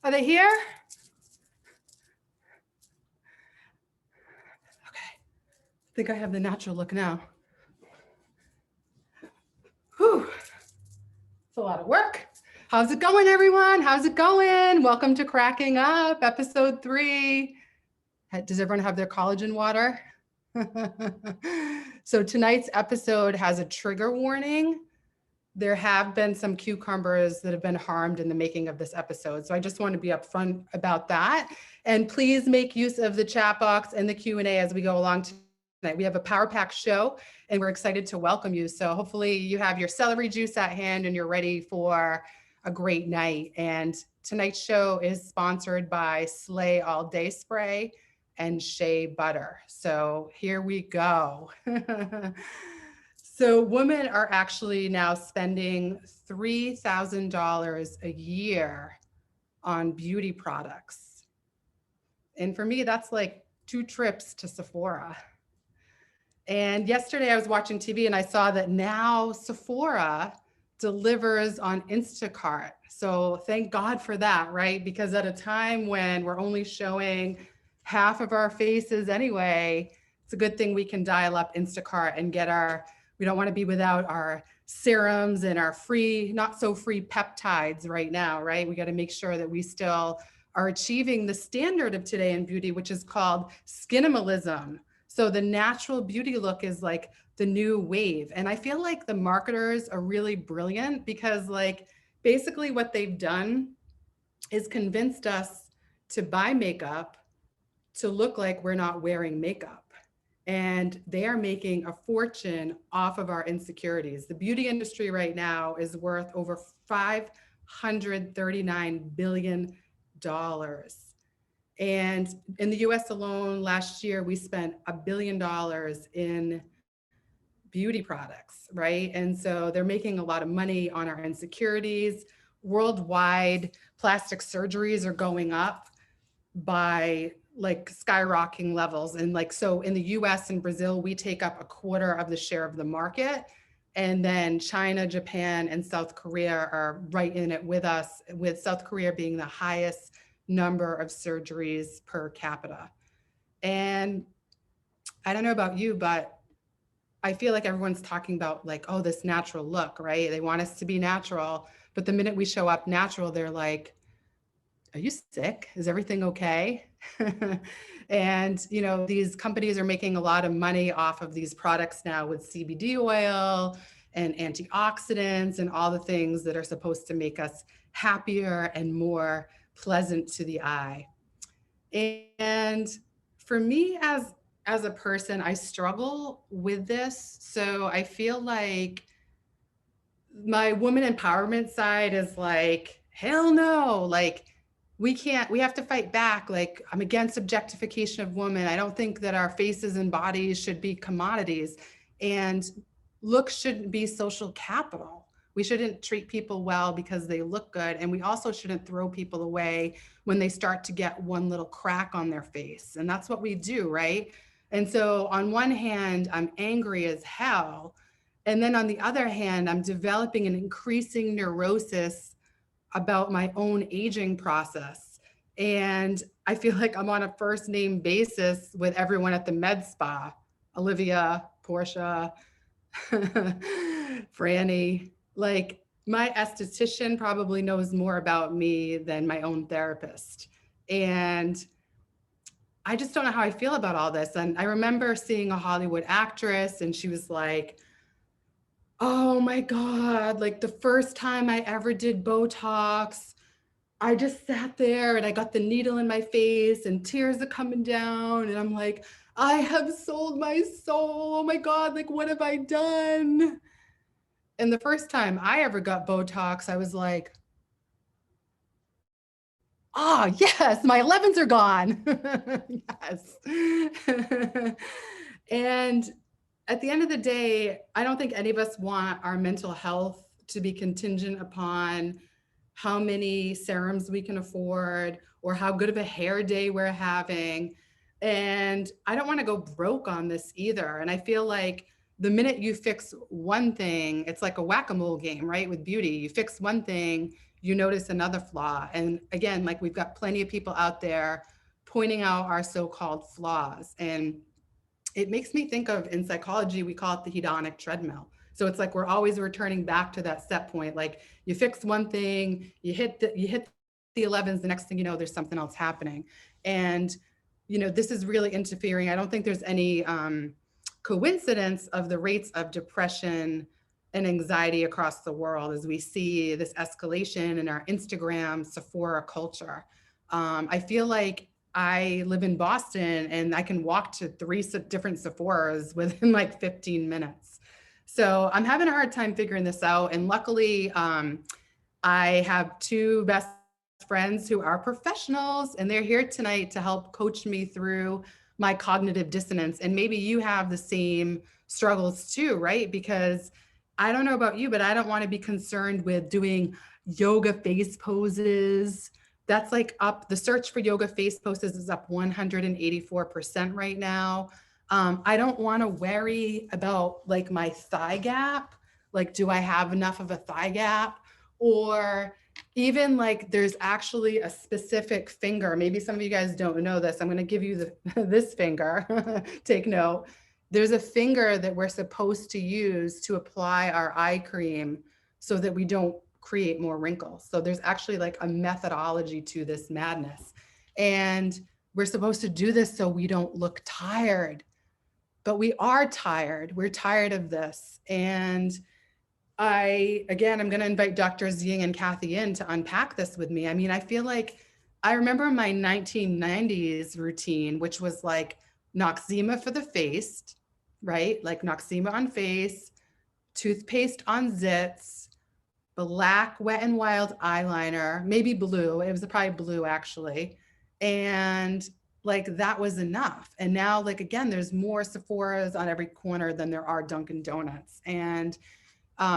Are they here? Okay. I think I have the natural look now. Whew. It's a lot of work. How's it going, everyone? How's it going? Welcome to Cracking Up, episode 3. Does everyone have their collagen water? So tonight's episode has a trigger warning. There have been some cucumbers that have been harmed in the making of this episode. So I just want to be upfront about that. And please make use of the chat box and the Q&A as we go along tonight. We have a power pack show and we're excited to welcome you. So hopefully you have your celery juice at hand and you're ready for a great night. And tonight's show is sponsored by Slay All Day Spray and Shea Butter. So here we go. So women are actually now spending $3,000 a year on beauty products. And for me, that's like 2 trips to Sephora. And yesterday I was watching TV and I saw that now Sephora delivers on Instacart. So thank God for that, right? Because at a time when we're only showing half of our faces anyway, it's a good thing we can dial up Instacart and get we don't want to be without our serums and our free, not so free peptides right now, right? We got to make sure that we still are achieving the standard of today in beauty, which is called skinimalism. So the natural beauty look is like the new wave. And I feel like the marketers are really brilliant because like basically what they've done is convinced us to buy makeup to look like we're not wearing makeup. And they are making a fortune off of our insecurities. The beauty industry right now is worth over $539 billion. And in the US alone, last year, we spent $1 billion in beauty products, right? And so they're making a lot of money on our insecurities. Worldwide, plastic surgeries are going up by like skyrocketing levels. And like, so in the US and Brazil, we take up 1/4 of the share of the market. And then China, Japan, and South Korea are right in it with us, with South Korea being the highest number of surgeries per capita. And I don't know about you, but I feel like everyone's talking about like, oh, this natural look, right? They want us to be natural. But the minute we show up natural, they're like, are you sick? Is everything okay? And, you know, these companies are making a lot of money off of these products now with CBD oil and antioxidants and all the things that are supposed to make us happier and more pleasant to the eye. And for me as a person, I struggle with this. So I feel like my woman empowerment side is like, hell no, like, we have to fight back. Like, I'm against objectification of women. I don't think that our faces and bodies should be commodities, and looks shouldn't be social capital. We shouldn't treat people well because they look good. And we also shouldn't throw people away when they start to get one little crack on their face. And that's what we do, right? And so on one hand, I'm angry as hell. And then on the other hand, I'm developing an increasing neurosis about my own aging process. And I feel like I'm on a first name basis with everyone at the med spa, Olivia, Portia, Franny. Like, my esthetician probably knows more about me than my own therapist. And I just don't know how I feel about all this. And I remember seeing a Hollywood actress and she was like, oh my God, like the first time I ever did Botox, I just sat there and I got the needle in my face and tears are coming down. And I'm like, I have sold my soul. Oh my God, like what have I done? And the first time I ever got Botox, I was like, ah, yes, my 11s are gone. Yes. And at the end of the day, I don't think any of us want our mental health to be contingent upon how many serums we can afford or how good of a hair day we're having. And I don't want to go broke on this either. And I feel like the minute you fix one thing, it's like a whack-a-mole game, right? With beauty, you fix one thing, you notice another flaw. And again, like we've got plenty of people out there pointing out our so-called flaws. And it makes me think of, in psychology, we call it the hedonic treadmill. So it's like we're always returning back to that set point. Like you fix one thing, you hit the 11s, the next thing you know, there's something else happening. And, you know, this is really interfering. I don't think there's any coincidence of the rates of depression and anxiety across the world as we see this escalation in our Instagram Sephora culture. I feel like I live in Boston and I can walk to 3 different Sephoras within like 15 minutes. So I'm having a hard time figuring this out. And luckily, I have 2 best friends who are professionals, and they're here tonight to help coach me through my cognitive dissonance. And maybe you have the same struggles too, right? Because I don't know about you, but I don't want to be concerned with doing yoga face poses. That's like up, the search for yoga face poses is up 184% right now. I don't want to worry about like my thigh gap. Like, do I have enough of a thigh gap? Or even like there's actually a specific finger. Maybe some of you guys don't know this. I'm going to give you this finger. Take note. There's a finger that we're supposed to use to apply our eye cream so that we don't create more wrinkles. So there's actually like a methodology to this madness. And we're supposed to do this so we don't look tired. But we are tired. We're tired of this. And I'm going to invite Drs. Ying and Kathy in to unpack this with me. I mean, I feel like I remember my 1990s routine, which was like Noxzema for the face, right? Like Noxzema on face, toothpaste on zits, black Wet n Wild eyeliner, maybe blue. It was probably blue actually. And like that was enough. And now, like, again, there's more Sephoras on every corner than there are Dunkin' Donuts. And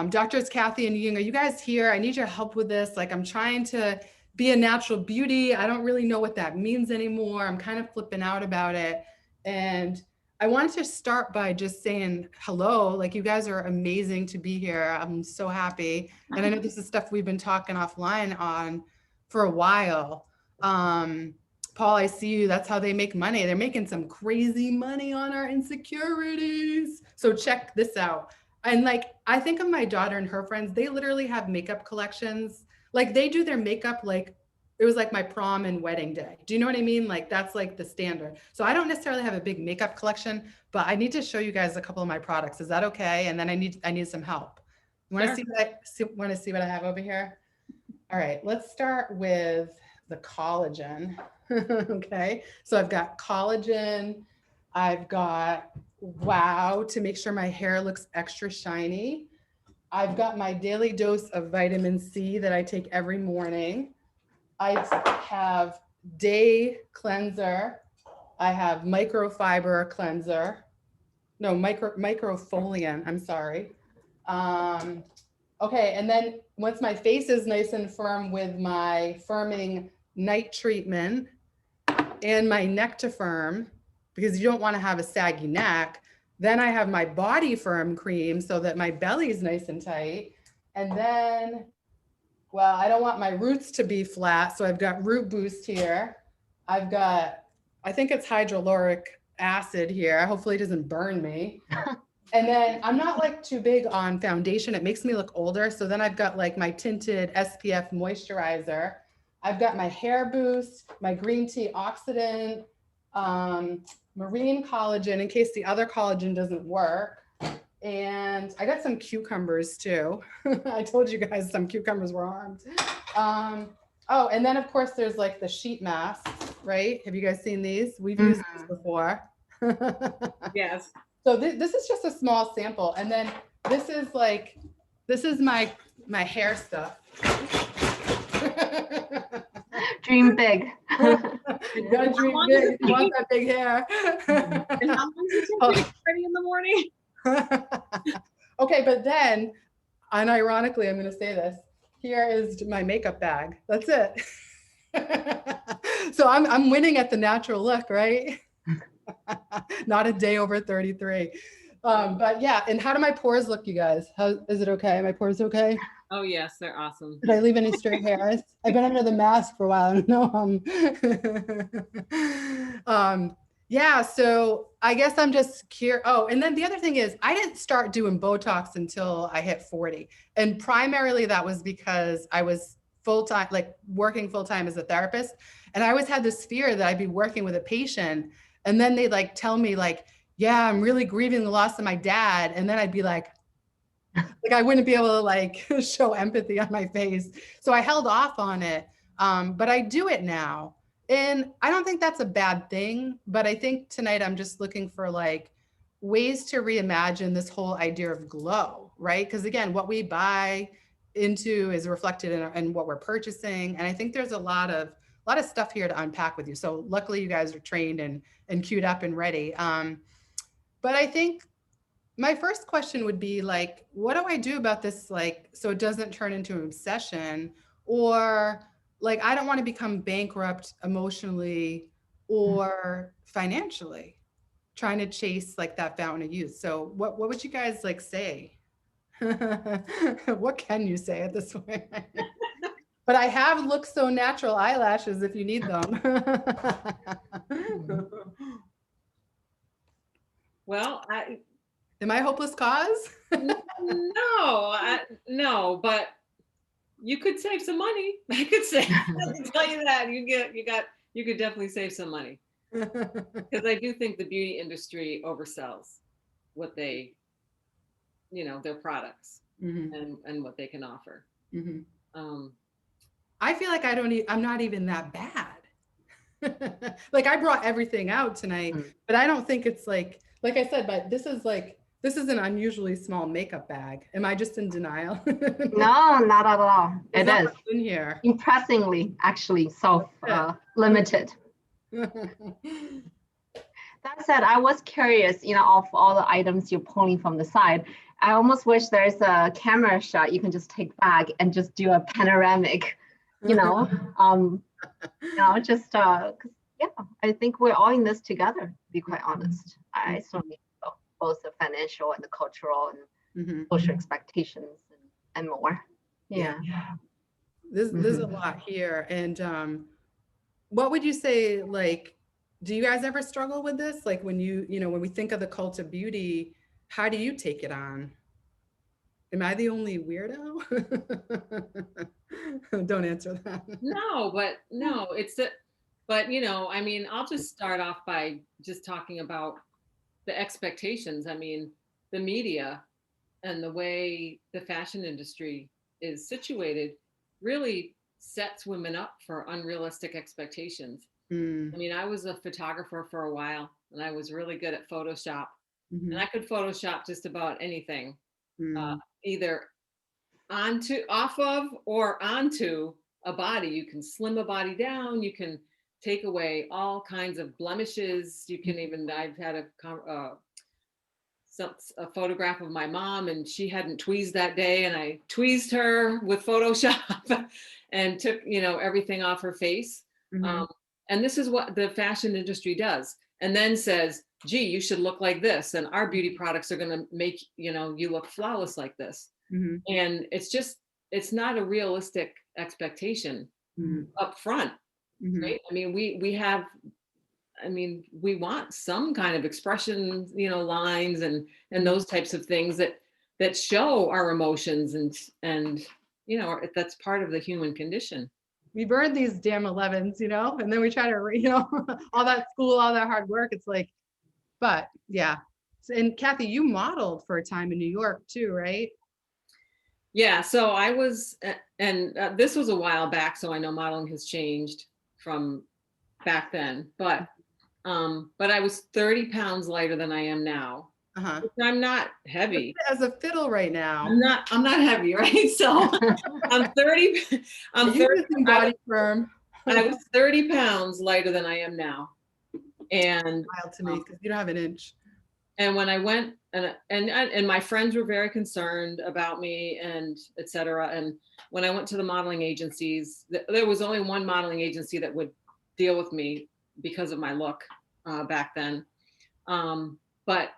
Drs. Kathy and Ying, are you guys here? I need your help with this. Like, I'm trying to be a natural beauty. I don't really know what that means anymore. I'm kind of flipping out about it. And I wanted to start by just saying hello. Like, you guys are amazing to be here. I'm so happy. And I know this is stuff we've been talking offline on for a while. Paul, I see you. That's how they make money. They're making some crazy money on our insecurities. So check this out. And like, I think of my daughter and her friends, they literally have makeup collections. Like they do their makeup like it was like my prom and wedding day. Do you know what I mean? Like that's like the standard. So I don't necessarily have a big makeup collection, but I need to show you guys a couple of my products. Is that okay? And then I need some help. You want to see what I have over here? All right, let's start with the collagen. Okay, so I've got collagen. I've got wow to make sure my hair looks extra shiny. I've got my daily dose of vitamin C that I take every morning. I have day cleanser. I have microfiber cleanser. No, microfoliant, I'm sorry. Okay, and then once my face is nice and firm with my firming night treatment and my neck to firm, because you don't want to have a saggy neck, then I have my body firm cream so that my belly is nice and tight. And then, well, I don't want my roots to be flat, so I've got Root Boost here. I've got, I think it's hyaluronic acid here. Hopefully it doesn't burn me. And then I'm not like too big on foundation. It makes me look older. So then I've got like my tinted SPF moisturizer. I've got my hair boost, my green tea oxidant, marine collagen in case the other collagen doesn't work. And I got some cucumbers too. I told you guys some cucumbers were armed. Oh, and then of course there's like the sheet masks, right? Have you guys seen these? We've used these before. Yes. So this is just a small sample. And then this is like, this is my hair stuff. Dream big. You gotta dream big. You want that big hair. And how long does it take to get ready in the morning? Okay, but then, unironically, I'm gonna say this. Here is my makeup bag. That's it. So I'm winning at the natural look, right? Not a day over 33. But yeah, and how do my pores look, you guys? How is it okay? My pores okay? Oh, yes, they're awesome. Did I leave any stray hairs? I've been under the mask for a while. No. Yeah. So I guess I'm just curious. Oh, and then the other thing is, I didn't start doing Botox until I hit 40, and primarily that was because I was full time, like working full time as a therapist, and I always had this fear that I'd be working with a patient, and then they'd like tell me like, "Yeah, I'm really grieving the loss of my dad," and then I'd be like I wouldn't be able to like show empathy on my face. So I held off on it. But I do it now. And I don't think that's a bad thing. But I think tonight I'm just looking for like ways to reimagine this whole idea of glow, right? Because again, what we buy into is reflected in what we're purchasing. And I think there's a lot of stuff here to unpack with you. So luckily you guys are trained and queued up and ready. But I think my first question would be like, what do I do about this? Like, so it doesn't turn into an obsession, or like, I don't want to become bankrupt emotionally or financially trying to chase like that fountain of youth. So what would you guys like say? What can you say at this point? But I have Look So Natural eyelashes if you need them. Well, Am I a hopeless cause? no, but you could save some money. I can tell you that you could definitely save some money, because I do think the beauty industry oversells what they, their products and what they can offer. I feel like I'm not even that bad. Like I brought everything out tonight, but I don't think it's like I said, but this is an unusually small makeup bag. Am I just in denial? No, not at all. It is in here. impressively actually limited. That said, I was curious, of all the items you're pulling from the side, I almost wish there's a camera shot you can just take back and just do a panoramic, just because I think we're all in this together, to be quite honest. I certainly feel both the financial and the cultural and social expectations and more. Yeah. There's a lot here. And what would you say, like, do you guys ever struggle with this? Like when when we think of the cult of beauty, how do you take it on? Am I the only weirdo? Don't answer that. No, but I mean, I'll just start off by just talking about the expectations. I mean, the media and the way the fashion industry is situated really sets women up for unrealistic expectations. I mean, I was a photographer for a while, and I was really good at Photoshop, and I could Photoshop just about anything, either off of or onto a body. You can slim a body down, you can take away all kinds of blemishes. You can even, I've had a photograph of my mom, and she hadn't tweezed that day, and I tweezed her with Photoshop and took everything off her face. And this is what the fashion industry does, and then says, gee, you should look like this, and our beauty products are going to make you look flawless like this. And it's not a realistic expectation up front, right? I mean, we want some kind of expression, lines and those types of things that show our emotions, and that's part of the human condition. We burn these damn 11s, and then we try to, all that school, all that hard work. It's like, but yeah. And Kathy, you modeled for a time in New York too, right? Yeah. So I was, and this was a while back, so I know modeling has changed from back then, but I was 30 pounds lighter than I am now. I'm not heavy. As a fiddle right now. I'm not heavy, right? So I'm 30. I'm 30. Body firm. I was 30 pounds lighter than I am now. And wild to me because you don't have an inch. And when I went and my friends were very concerned about me and et cetera. And when I went to the modeling agencies, there was only one modeling agency that would deal with me because of my look back then. But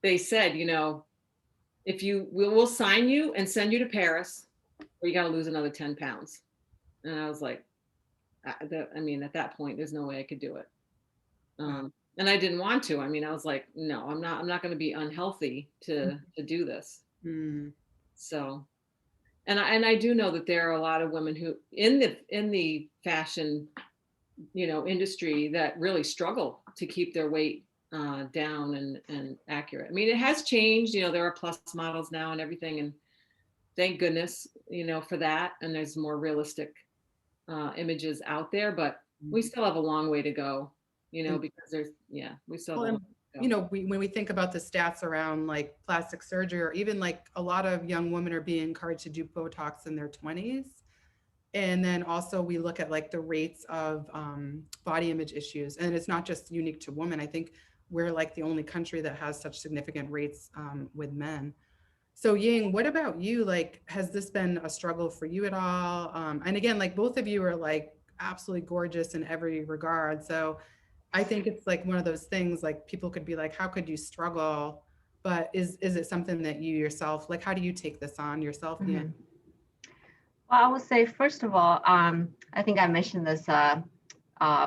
they said, we'll sign you and send you to Paris or you got to lose another 10 pounds. And I was like, I mean, at that point, there's no way I could do it. And I didn't want to. I mean, I was like, no, I'm not going to be unhealthy to do this. So, and I do know that there are a lot of women who in the fashion, industry that really struggle to keep their weight down and accurate. I mean, it has changed. There are plus models now and everything, and thank goodness, for that. And there's more realistic images out there, but we still have a long way to go. Because we still have a long way to go. When we think about the stats around like plastic surgery, or even like a lot of young women are being encouraged to do Botox in their 20s. And then also we look at like the rates of body image issues, and it's not just unique to women. I think we're like the only country that has such significant rates with men. So Ying, what about you? Like, has this been a struggle for you at all? And again, like both of you are like absolutely gorgeous in every regard. So I think it's like one of those things, like people could be like, how could you struggle? But is it something that you yourself, like, how do you take this on yourself? Well, I would say, first of all, I think I mentioned this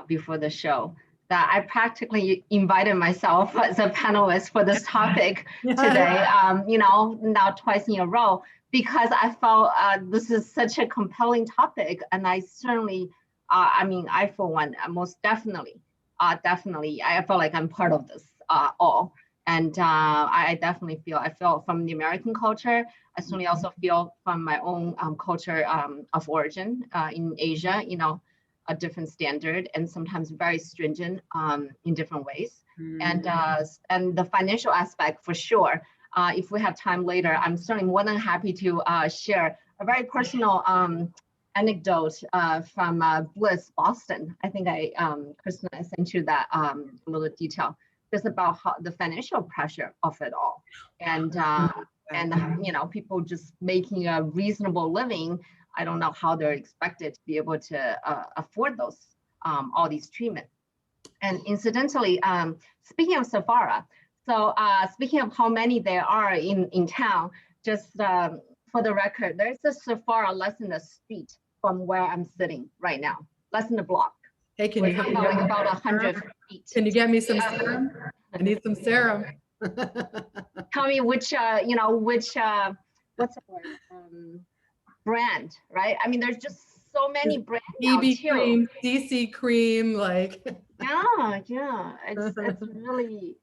before the show, that I practically invited myself as a panelist for this topic today, now twice in a row, because I felt this is such a compelling topic. And I certainly, I for one, most definitely, I feel like I'm part of this all. And I definitely I feel from the American culture. I certainly also feel from my own culture of origin in Asia, a different standard and sometimes very stringent in different ways. And the financial aspect for sure. If we have time later, I'm certainly more than happy to share a very personal anecdote from Bliss, Boston. I think Kristen, I sent you that little detail, just about how the financial pressure of it all, and people just making a reasonable living. I don't know how they're expected to be able to afford those all these treatments. And incidentally, speaking of Sephora, so speaking of how many there are in town, just for the record, there's a Sephora less than a street from where I'm sitting right now, less than a block. Hey, can you help me? About 100 feet. Can you get me some serum? I need some serum. Tell me which what's the word? Brand, right? I mean, there's just so many brands. BB cream, DC cream, like. Yeah. It's really,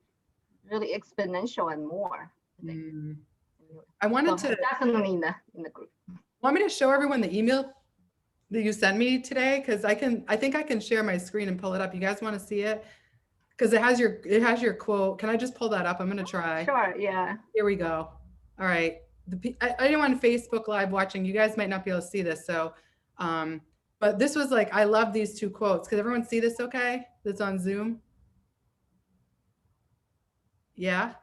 really exponential and more. I wanted to definitely in the group. Want me to show everyone the email that you sent me today? Because I think I can share my screen and pull it up. You guys want to see it? Because it has your quote. Can I just pull that up? I'm gonna try. Sure, yeah. Here we go. All right. I didn't want Facebook Live watching. You guys might not be able to see this. So, but this was like, I love these two quotes. Could everyone see this okay? That's on Zoom? Yeah?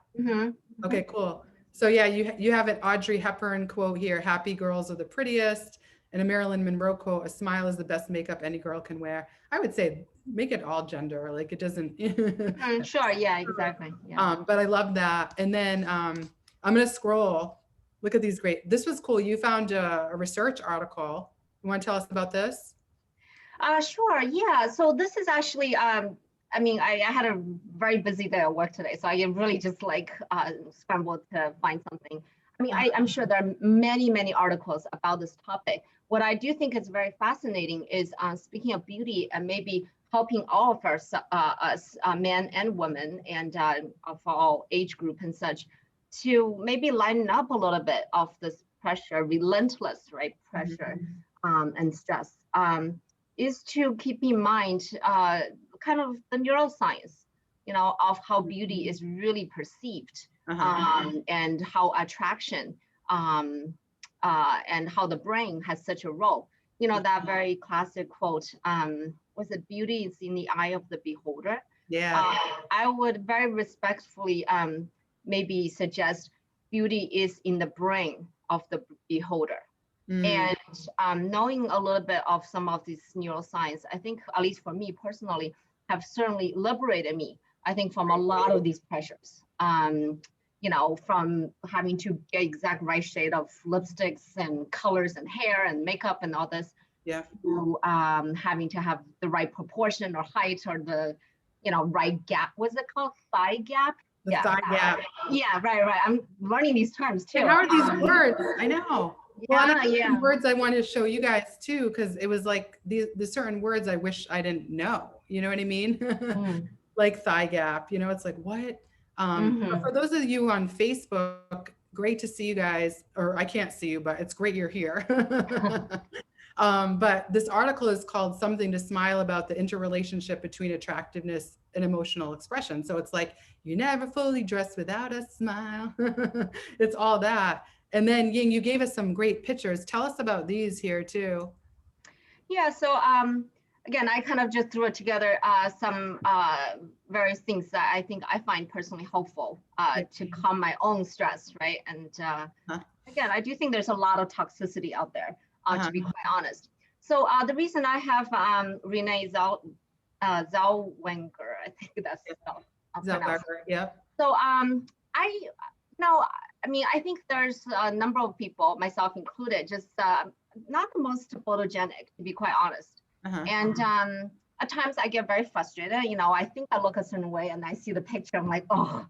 Okay, cool. So yeah, you have an Audrey Hepburn quote here, happy girls are the prettiest, and a Marilyn Monroe quote, a smile is the best makeup any girl can wear. I would say make it all gender, like it doesn't. Sure, yeah, exactly. Yeah. But I love that. And then I'm gonna scroll. Look at these great, this was cool. You found a research article. You wanna tell us about this? Sure, yeah. So this is actually, I had a very busy day at work today, so I really just scrambled to find something. I'm sure there are many, many articles about this topic. What I do think is very fascinating is speaking of beauty and maybe helping all of us, men and women, and of all age group and such, to maybe lighten up a little bit of this pressure, relentless, right, pressure and stress, is to keep in mind kind of the neuroscience, of how beauty is really perceived, and how attraction and how the brain has such a role. That very classic quote, was it beauty is in the eye of the beholder? Yeah. I would very respectfully maybe suggest beauty is in the brain of the beholder. And knowing a little bit of some of this neuroscience, I think, at least for me personally, have certainly liberated me, I think, from a lot of these pressures. from having to get exact right shade of lipsticks and colors and hair and makeup and all this, to having to have the right proportion or height or the, right gap. What's it called? Thigh gap? The thigh gap. Yeah, right. I'm learning these terms too. And how are these words? I know. Yeah. Words I wanted to show you guys too, because it was like the certain words I wish I didn't know. You know what I mean? Like thigh gap. It's like what? But for those of you on Facebook, great to see you guys. Or I can't see you, but it's great you're here. But this article is called "Something to Smile About: The Interrelationship Between Attractiveness and Emotional Expression." So it's like you never fully dress without a smile. It's all that. And then Ying, you gave us some great pictures. Tell us about these here too. Yeah, so again, I kind of just threw it together some various things that I think I find personally helpful to calm my own stress, right? And again, I do think there's a lot of toxicity out there, to be quite honest. So the reason I have Renee Zellweger, I think that's Zellweger, yep. So I think there's a number of people, myself included, just not the most photogenic, to be quite honest. And at times I get very frustrated. I think I look a certain way and I see the picture, I'm like, oh.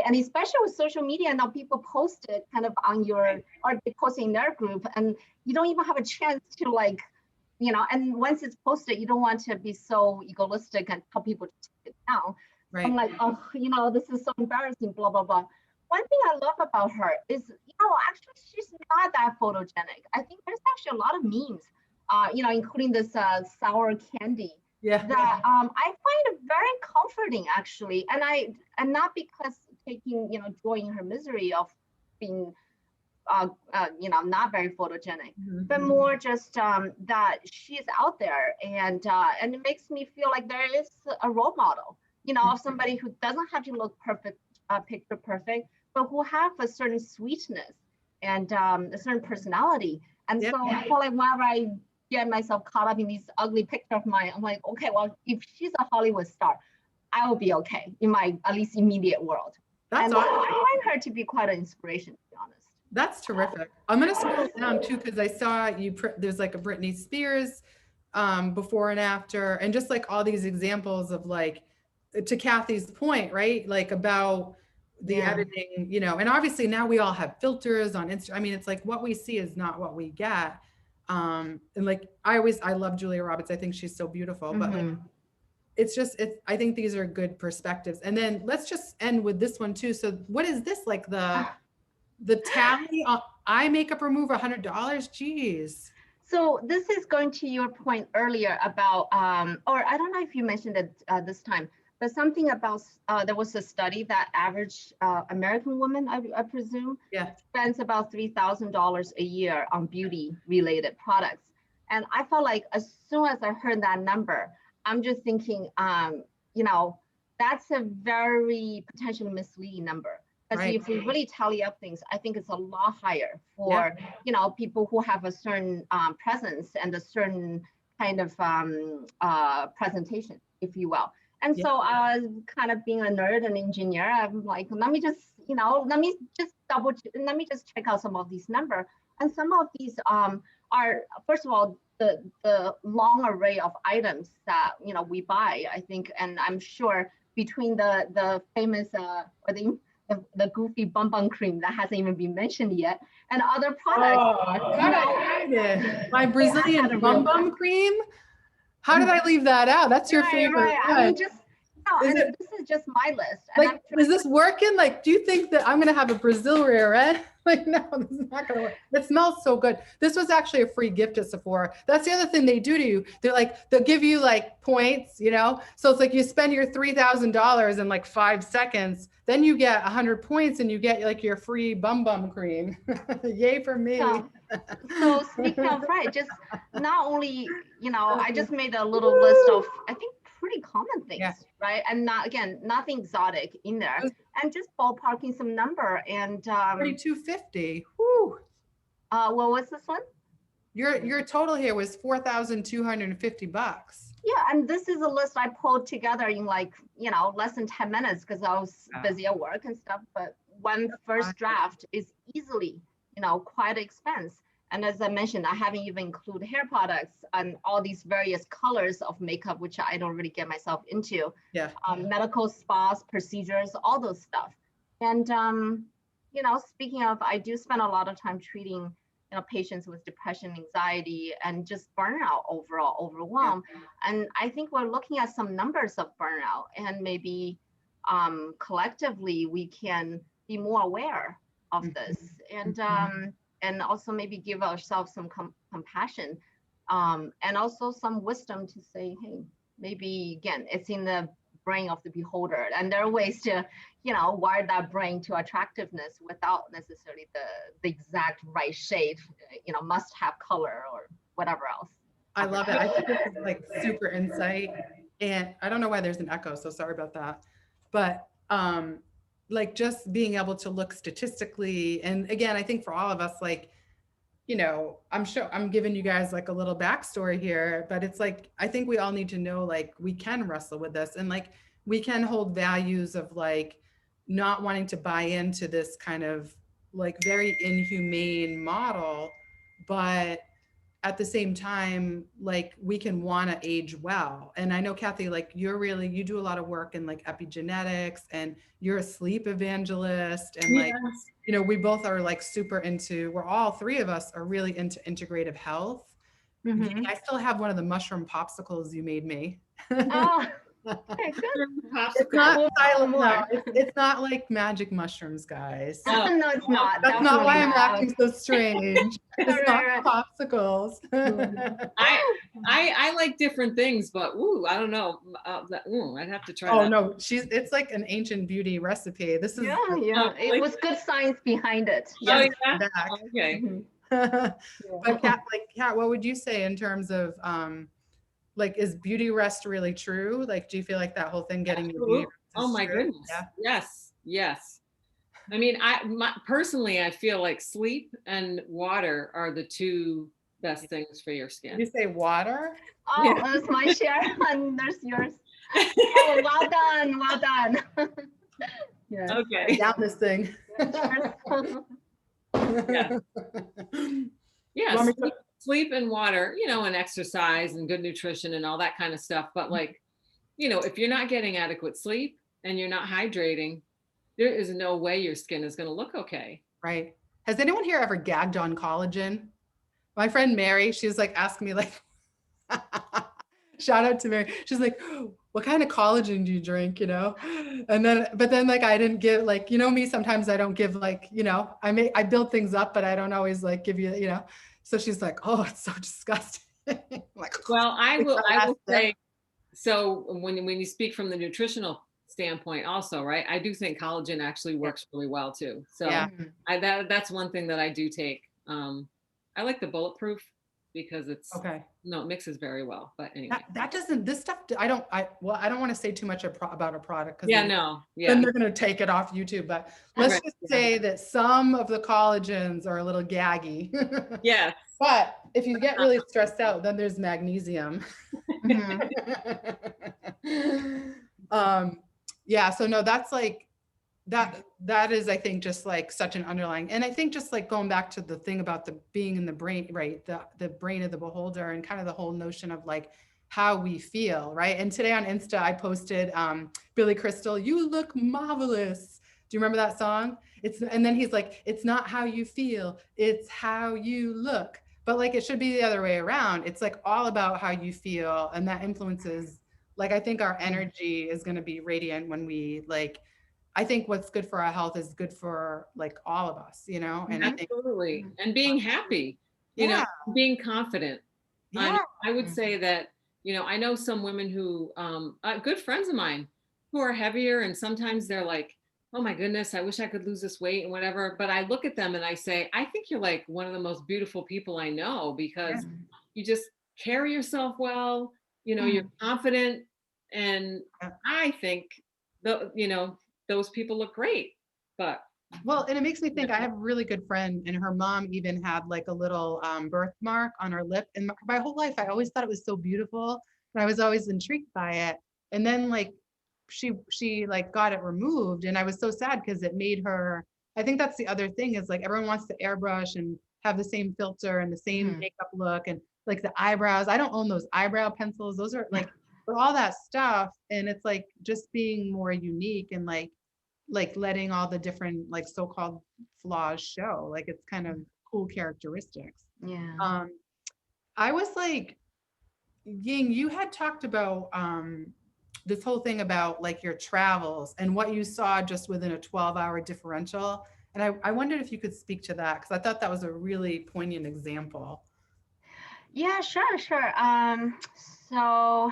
And especially with social media, now people post it kind of on or they post in their group, and you don't even have a chance to and once it's posted, you don't want to be so egoistic and tell people to take it down. Right. I'm like, oh, this is so embarrassing, blah, blah, blah. One thing I love about her is, actually she's not that photogenic. I think there's actually a lot of memes, including this sour candy. Yeah. That I find it very comforting actually. And not because taking, joy in her misery of being not very photogenic, but more just that she's out there, and it makes me feel like there is a role model, of somebody who doesn't have to look perfect, picture perfect, but who have a certain sweetness and a certain personality. And so I feel like whenever I get myself caught up in these ugly pictures of mine, I'm like, okay, well, if she's a Hollywood star, I will be okay in my at least immediate world. That's awesome. I find her to be quite an inspiration, to be honest. That's terrific. I'm going to scroll down too, because I saw there's like a Britney Spears before and after, and just like all these examples of like, to Kathy's point, right? Like about the editing, and obviously now we all have filters on Instagram. I mean, it's like what we see is not what we get. And like, I love Julia Roberts. I think she's so beautiful, but like, I think these are good perspectives. And then let's just end with this one too. So what is this? Like the tally eye makeup remover, $100? Geez. So this is going to your point earlier about, or I don't know if you mentioned it this time, but something about, there was a study that average American woman, I presume, spends about $3,000 a year on beauty related products. And I felt like as soon as I heard that number, I'm just thinking, that's a very potentially misleading number. Because if we really tally up things, I think it's a lot higher for, people who have a certain presence and a certain kind of presentation, if you will. And so kind of being a nerd and engineer, I'm like, let me just check out some of these numbers. And some of these are, first of all, the long array of items that, we buy, I think, and I'm sure between the famous, the goofy bum bum cream that hasn't even been mentioned yet, and other products. Oh, I tried it. My Brazilian bum bum cream. How did I leave that out? That's your favorite. Right. I mean, this is just my list. And like, is this working? Like, do you think that I'm going to have a Brazil rare red? Like, no, this is not going to work. It smells so good. This was actually a free gift at Sephora. That's the other thing they do to you. They'll give you like points, So it's like you spend your $3,000 in like 5 seconds, then you get 100 points and you get like your free bum bum cream. Yay for me. So speaking of just not only, I just made a little list of, I think, pretty common things, right? And nothing exotic in there, and just ballparking some number. And $3,250. Whoo. What was this one? Your total here was $4,250. Yeah, and this is a list I pulled together in like less than 10 minutes because I was busy at work and stuff. But one first draft is easily, quite expensive. And as I mentioned, I haven't even included hair products and all these various colors of makeup, which I don't really get myself into. Yeah. Medical spas, procedures, all those stuff. And, speaking of, I do spend a lot of time treating, patients with depression, anxiety, and just burnout overall, overwhelm. And I think we're looking at some numbers of burnout, and maybe collectively we can be more aware of this, and also maybe give ourselves some compassion, and also some wisdom to say, hey, maybe again, it's in the brain of the beholder, and there are ways to wire that brain to attractiveness without necessarily the exact right shade, must have color or whatever else. I love it. I think this is like super insight, and I don't know why there's an echo, so sorry about that. But like just being able to look statistically, and again, I think for all of us, like, I'm sure I'm giving you guys like a little backstory here, but it's like, I think we all need to know, like, we can wrestle with this, and like, we can hold values of like not wanting to buy into this kind of like very inhumane model, but at the same time, like, we can want to age well. And I know, Kathy, like, you do a lot of work in like epigenetics, and you're a sleep evangelist, and like, we both are like super into, we're all three of us are really into integrative health. I still have one of the mushroom popsicles you made me. Oh, okay, good. It's not silent, no, it's not like magic mushrooms, guys. No, it's not. That's not why I'm acting so strange. It's not popsicles. I like different things, but I don't know. I'd have to try. Oh no, it's like an ancient beauty recipe. This is it was good science behind it. Yes. Okay. But Kat, what would you say in terms of like, is beauty rest really true? Like, do you feel like that whole thing getting your beauty rest? Oh my goodness. Yeah. Yes. I mean, personally, I feel like sleep and water are the two best things for your skin. You say water? Oh, that's my share, and there's yours. Oh, well done. Yeah. Okay. Down this thing. Yeah. Sleep and water, and exercise and good nutrition and all that kind of stuff. But like, if you're not getting adequate sleep and you're not hydrating, there is no way your skin is going to look okay. Right. Has anyone here ever gagged on collagen? My friend Mary, she's like asking me like, shout out to Mary. She's like, what kind of collagen do you drink? And then like, I didn't give like, me, sometimes I don't give like, I build things up, but I don't always like give you, so she's like, oh, it's so disgusting. Like, well, I will say, so when you speak from the nutritional standpoint also, right, I do think collagen actually works really well too. So that's one thing that I do take. I like the bulletproof because it's it mixes very well. But anyway, that doesn't, this stuff, I don't want to say too much about a product, because then they're going to take it off YouTube. But let's just say that some of the collagens are a little gaggy. Yeah. But if you get really stressed out, then there's magnesium. So no, that's like, that is, I think, just like such an underlying, and I think just like going back to the thing about the being in the brain, right? The brain of the beholder, and kind of the whole notion of like how we feel, right? And today on Insta, I posted Billy Crystal, "You look marvelous." Do you remember that song? And then he's like, "It's not how you feel, it's how you look." But like, it should be the other way around. It's like all about how you feel, and that influences, like, I think our energy is going to be radiant when we like, I think what's good for our health is good for like all of us, and absolutely. I think, and being happy, being confident. I would say that, I know some women who, good friends of mine who are heavier, and sometimes they're like, oh my goodness, I wish I could lose this weight and whatever. But I look at them and I say, I think you're like one of the most beautiful people I know, because you just carry yourself well, you're confident. And I think those people look great. But and it makes me think, I have a really good friend, and her mom even had like a little birthmark on her lip. And my whole life, I always thought it was so beautiful, and I was always intrigued by it. And then like she like got it removed, and I was so sad because it made her, I think that's the other thing is like everyone wants to airbrush and have the same filter and the same makeup look and like the eyebrows. I don't own those eyebrow pencils. Those are like for all that stuff. And it's like just being more unique and like letting all the different like so-called flaws show. Like it's kind of cool characteristics. Yeah. I was like, Ying, you had talked about this whole thing about like your travels and what you saw just within a 12-hour differential. And I wondered if you could speak to that because I thought that was a really poignant example. Yeah, sure. So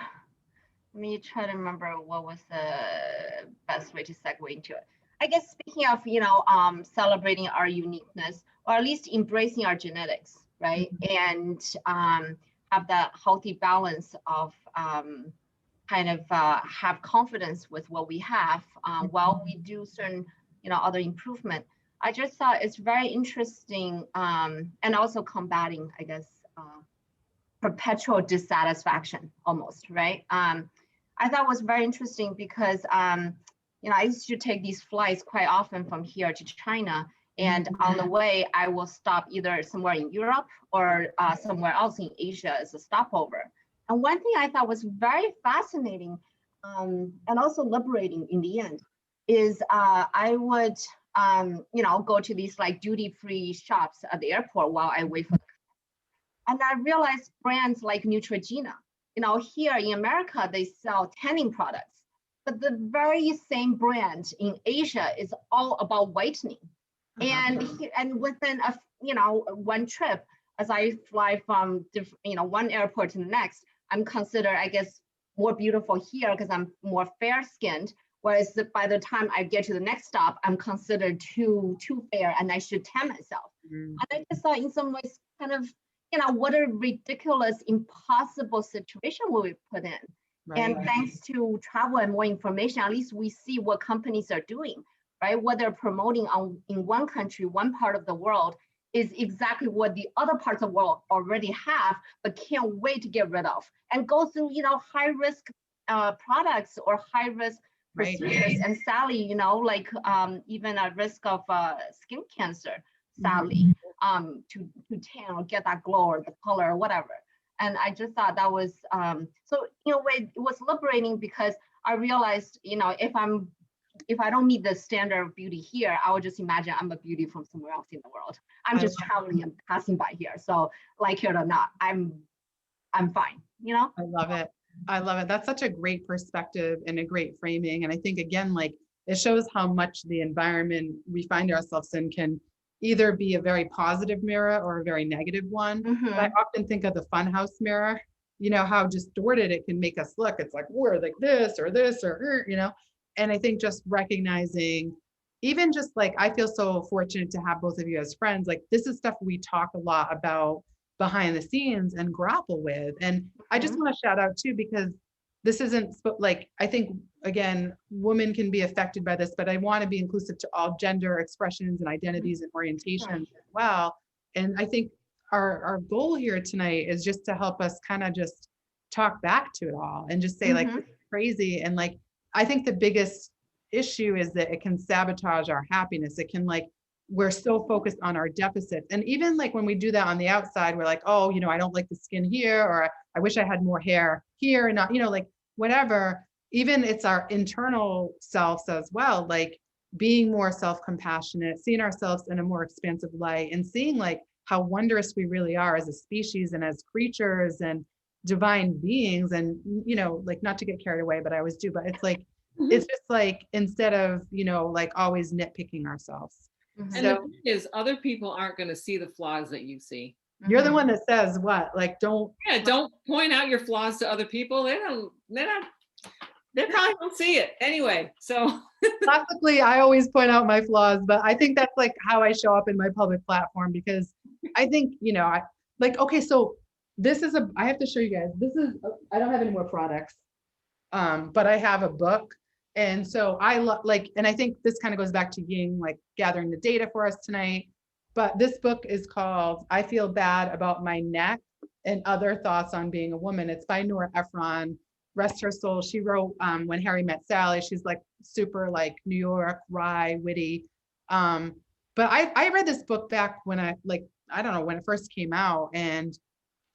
let me try to remember what was the best way to segue into it. I guess speaking of, celebrating our uniqueness, or at least embracing our genetics, right? And have that healthy balance of kind of have confidence with what we have while we do certain, other improvement. I just thought it's very interesting and also combating, I guess, perpetual dissatisfaction almost, right? I thought was very interesting because, I used to take these flights quite often from here to China. And on the way, I will stop either somewhere in Europe or somewhere else in Asia as a stopover. And one thing I thought was very fascinating and also liberating in the end is I would, go to these like duty-free shops at the airport while I wait for. And I realized brands like Neutrogena, here in America, they sell tanning products, but the very same brand in Asia is all about whitening. And within one trip, as I fly from one airport to the next, I'm considered, I guess, more beautiful here because I'm more fair skinned. Whereas by the time I get to the next stop, I'm considered too fair and I should tan myself. And I just thought in some ways kind of, what a ridiculous, impossible situation we put in. Right. And thanks to travel and more information, at least we see what companies are doing, right? What they're promoting in one country, one part of the world is exactly what the other parts of the world already have, but can't wait to get rid of and go through, high risk products or high risk procedures. Right. And Sally, like even a risk of skin cancer, Sally, to tan or get that glow or the color or whatever. And I just thought that was, so in a way, it was liberating because I realized, if I don't meet the standard of beauty here, I would just imagine I'm a beauty from somewhere else in the world. I'm just traveling and passing by here. So like it or not, I'm fine, I love it. I love it. That's such a great perspective and a great framing. And I think again, like it shows how much the environment we find ourselves in can either be a very positive mirror or a very negative one. I often think of the funhouse mirror, how distorted it can make us look. It's like, we're like this, or, and I think just recognizing, even just like, I feel so fortunate to have both of you as friends. Like this is stuff we talk a lot about behind the scenes and grapple with. And I just want to shout out too, because this isn't like, I think, again, women can be affected by this, but I want to be inclusive to all gender expressions and identities and orientations as well. And I think our goal here tonight is just to help us kind of just talk back to it all and just say like, this is crazy. And like, I think the biggest issue is that it can sabotage our happiness. It can like, we're so focused on our deficits. And even like when we do that on the outside, we're like, oh, I don't like the skin here, or I wish I had more hair here, and not, like whatever. Even it's our internal selves as well, like being more self-compassionate, seeing ourselves in a more expansive light, and seeing like how wondrous we really are as a species and as creatures and divine beings. And, like not to get carried away, but I always do, but it's like, it's just like, instead of, like always nitpicking ourselves. And the thing is, other people aren't going to see the flaws that you see. You're the one that says what? Like, don't point out your flaws to other people. They probably don't see it anyway. So classically, I always point out my flaws, but I think that's like how I show up in my public platform, because I think, okay, so this is I have to show you guys, I don't have any more products, but I have a book. And so I and I think this kind of goes back to Ying, like gathering the data for us tonight. But this book is called I Feel Bad About My Neck and Other Thoughts on Being a Woman. It's by Nora Ephron. rest her soul. She wrote When Harry Met Sally. She's like super like New York, wry, witty. But I read this book back when I don't know, when it first came out, and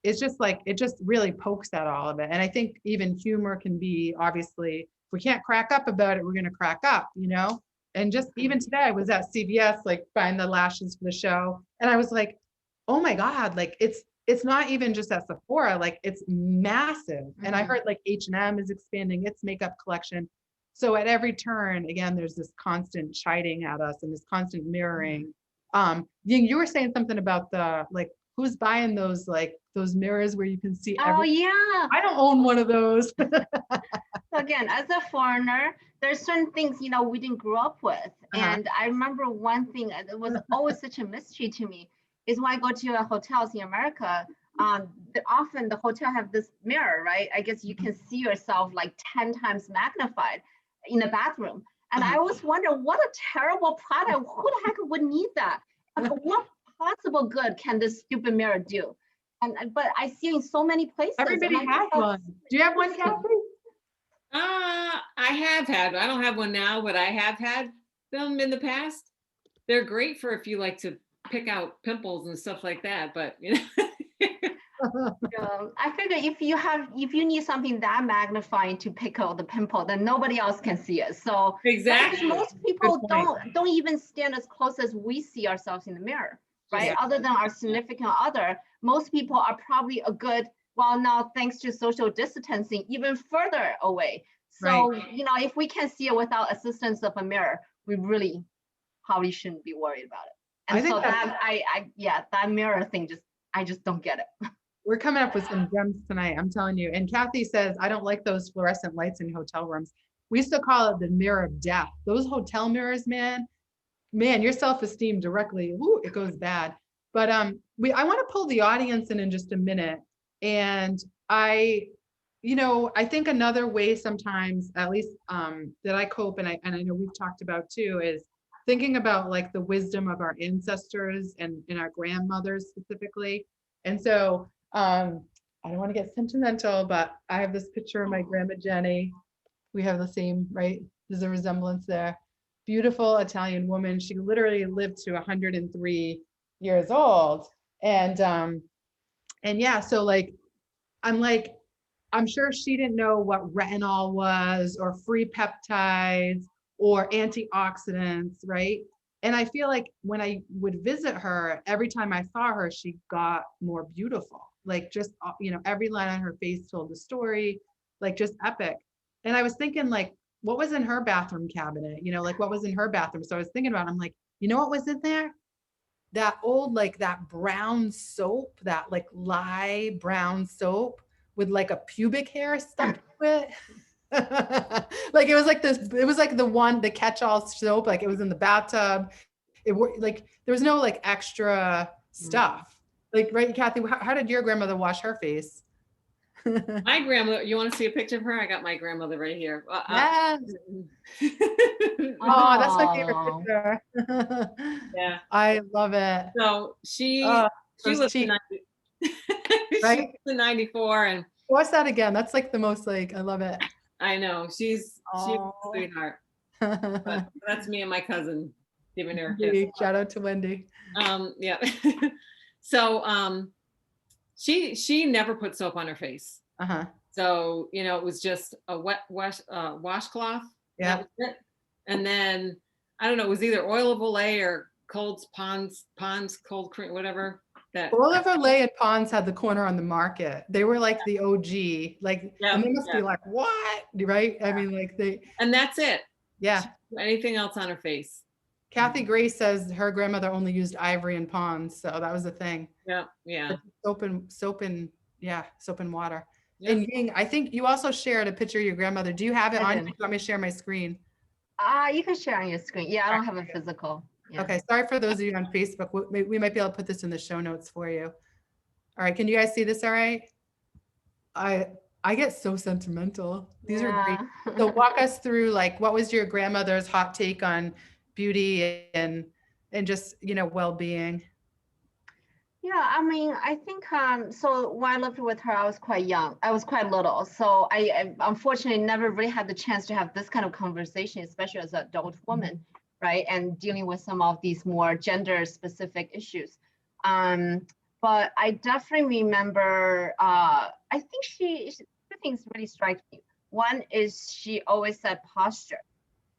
it's just like, it just really pokes at all of it. And I think even humor can be, obviously, if we can't crack up about it, we're going to crack up, you know? And just even today, I was at CVS, like buying the lashes for the show. And I was like, oh my God, like it's not even just at Sephora, like it's massive. And I heard like H&M is expanding its makeup collection. So at every turn, again, there's this constant chiding at us and this constant mirroring. Ying, you were saying something about the, like, who's buying those, like those mirrors where you can see Oh everything? yeah. I don't own one of those. So again, as a foreigner, there's certain things, you know, we didn't grow up with. And I remember one thing that was always such a mystery to me is when I go to hotels in America, often the hotel have this mirror, right? I guess you can see yourself like 10 times magnified in the bathroom. And I always wonder, what a terrible product. Who the heck would need that? And what possible good can this stupid mirror do? But I see it in so many places. Everybody has one. Do you have one, Kathy? I have had. I don't have one now, but I have had them in the past. They're great for if you like to pick out pimples and stuff like that. But you know, I figure if you need something that magnifying to pick out the pimple, then nobody else can see it. So exactly, most people don't even stand as close as we see ourselves in the mirror, right? Yeah. Other than our significant other, most people are probably a good, well, now thanks to social distancing, even further away. So you know, if we can see it without assistance of a mirror, we really probably shouldn't be worried about it. And I think so that mirror thing, I just don't get it. We're coming up with some gems tonight, I'm telling you. And Kathy says, I don't like those fluorescent lights in hotel rooms. We used to call it the mirror of death. Those hotel mirrors, man, your self-esteem directly, it goes bad. But I want to pull the audience in just a minute. And I think another way sometimes, at least that I cope, and I know we've talked about too, is thinking about like the wisdom of our ancestors and our grandmothers specifically. And so I don't want to get sentimental, but I have this picture of my grandma Jenny. We have the same, right? There's a resemblance there. Beautiful Italian woman. She literally lived to 103 years old. And yeah, so like, I'm sure she didn't know what retinol was or free peptides or antioxidants, right? And I feel like when I would visit her, every time I saw her, she got more beautiful. Like just, every line on her face told the story, like just epic. And I was thinking like, what was in her bathroom cabinet? Like what was in her bathroom? So I was thinking about it, I'm like, you know what was in there? That old, like that brown soap, that like lye brown soap with like a pubic hair stuck to it. Like it was like this, it was like the catch-all soap, like it was in the bathtub. Like there was no like extra stuff. Like, right, Kathy, how did your grandmother wash her face? my grandmother, you want to see a picture of her? I got my grandmother right here. Yes. Oh, that's my favorite picture. Yeah. I love it. So she was right? in 94 and watch that again. That's like the most like, I love it. I know she's a sweetheart. But that's me and my cousin giving her a kiss. Shout out to Wendy. Yeah. So she never put soap on her face. So it was just a wet washcloth. Yeah. That was it. And then I don't know, it was either oil of Olay or Pond's cold cream, whatever. Oil of Olay and Pond's had the corner on the market. They were like the OG, like, and they must be like, what? Right? I mean, like and that's it. Yeah. Anything else on her face. Kathy Grace says her grandmother only used Ivory and Pond's, so that was the thing. Yeah, yeah. Soap and water. Yeah. And Ying, I think you also shared a picture of your grandmother. Do you have it on? Do you want me to share my screen? You can share on your screen. Yeah, I don't have a physical. Yeah. Okay, sorry for those of you on Facebook. We might be able to put this in the show notes for you. All right, can you guys see this all right? I get so sentimental. These are great. So walk us through, like, what was your grandmother's hot take on beauty and just, well-being? Yeah, I mean, I think so when I lived with her, I was quite young. I was quite little. So I unfortunately never really had the chance to have this kind of conversation, especially as an adult woman, right? And dealing with some of these more gender specific issues. Um, but I definitely remember I think two things really strike me. One is she always said posture,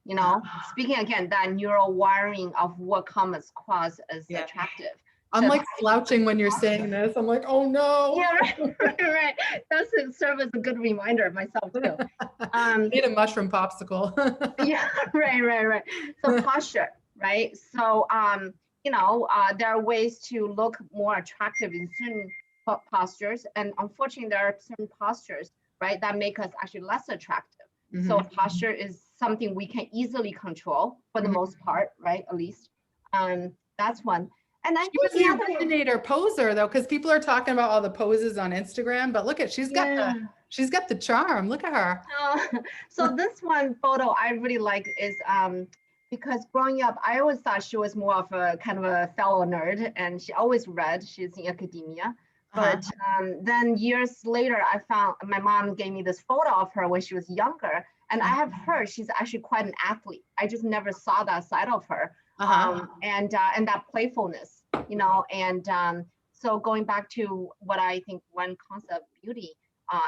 you know, speaking again, that neural wiring of what comes across as Yeah. attractive. I'm like slouching when you're saying this. I'm like, oh no. Yeah, right. That's serve as a good reminder myself too. I need a mushroom popsicle. Yeah, right. So posture, right? So there are ways to look more attractive in certain postures, and unfortunately, there are certain postures, right, that make us actually less attractive. So posture is something we can easily control for the most part, right? At least, that's one. And I She think was the originator poser though, because people are talking about all the poses on Instagram, but look at, she's got the charm. Look at her. So this one photo I really like is because growing up, I always thought she was more of a kind of a fellow nerd, and she always read. She's in academia. But then years later, I found my mom gave me this photo of her when she was younger, and I have heard she's actually quite an athlete. I just never saw that side of her, and that playfulness, and so going back to what I think one concept of beauty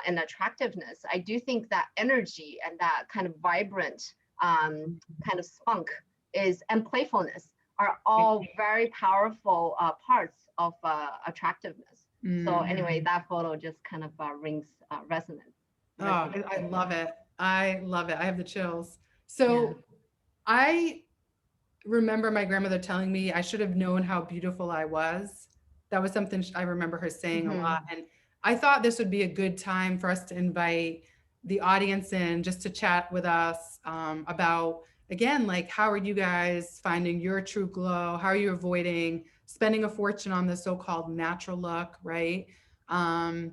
and attractiveness, I do think that energy and that kind of vibrant kind of spunk and playfulness are all very powerful parts of attractiveness. So anyway, that photo just kind of rings resonant. Oh, I love it. I love it. I have the chills. So I remember my grandmother telling me I should have known how beautiful I was. That was something I remember her saying a lot. And I thought this would be a good time for us to invite the audience in just to chat with us about, again, like, how are you guys finding your true glow? How are you avoiding spending a fortune on the so-called natural look, right? And,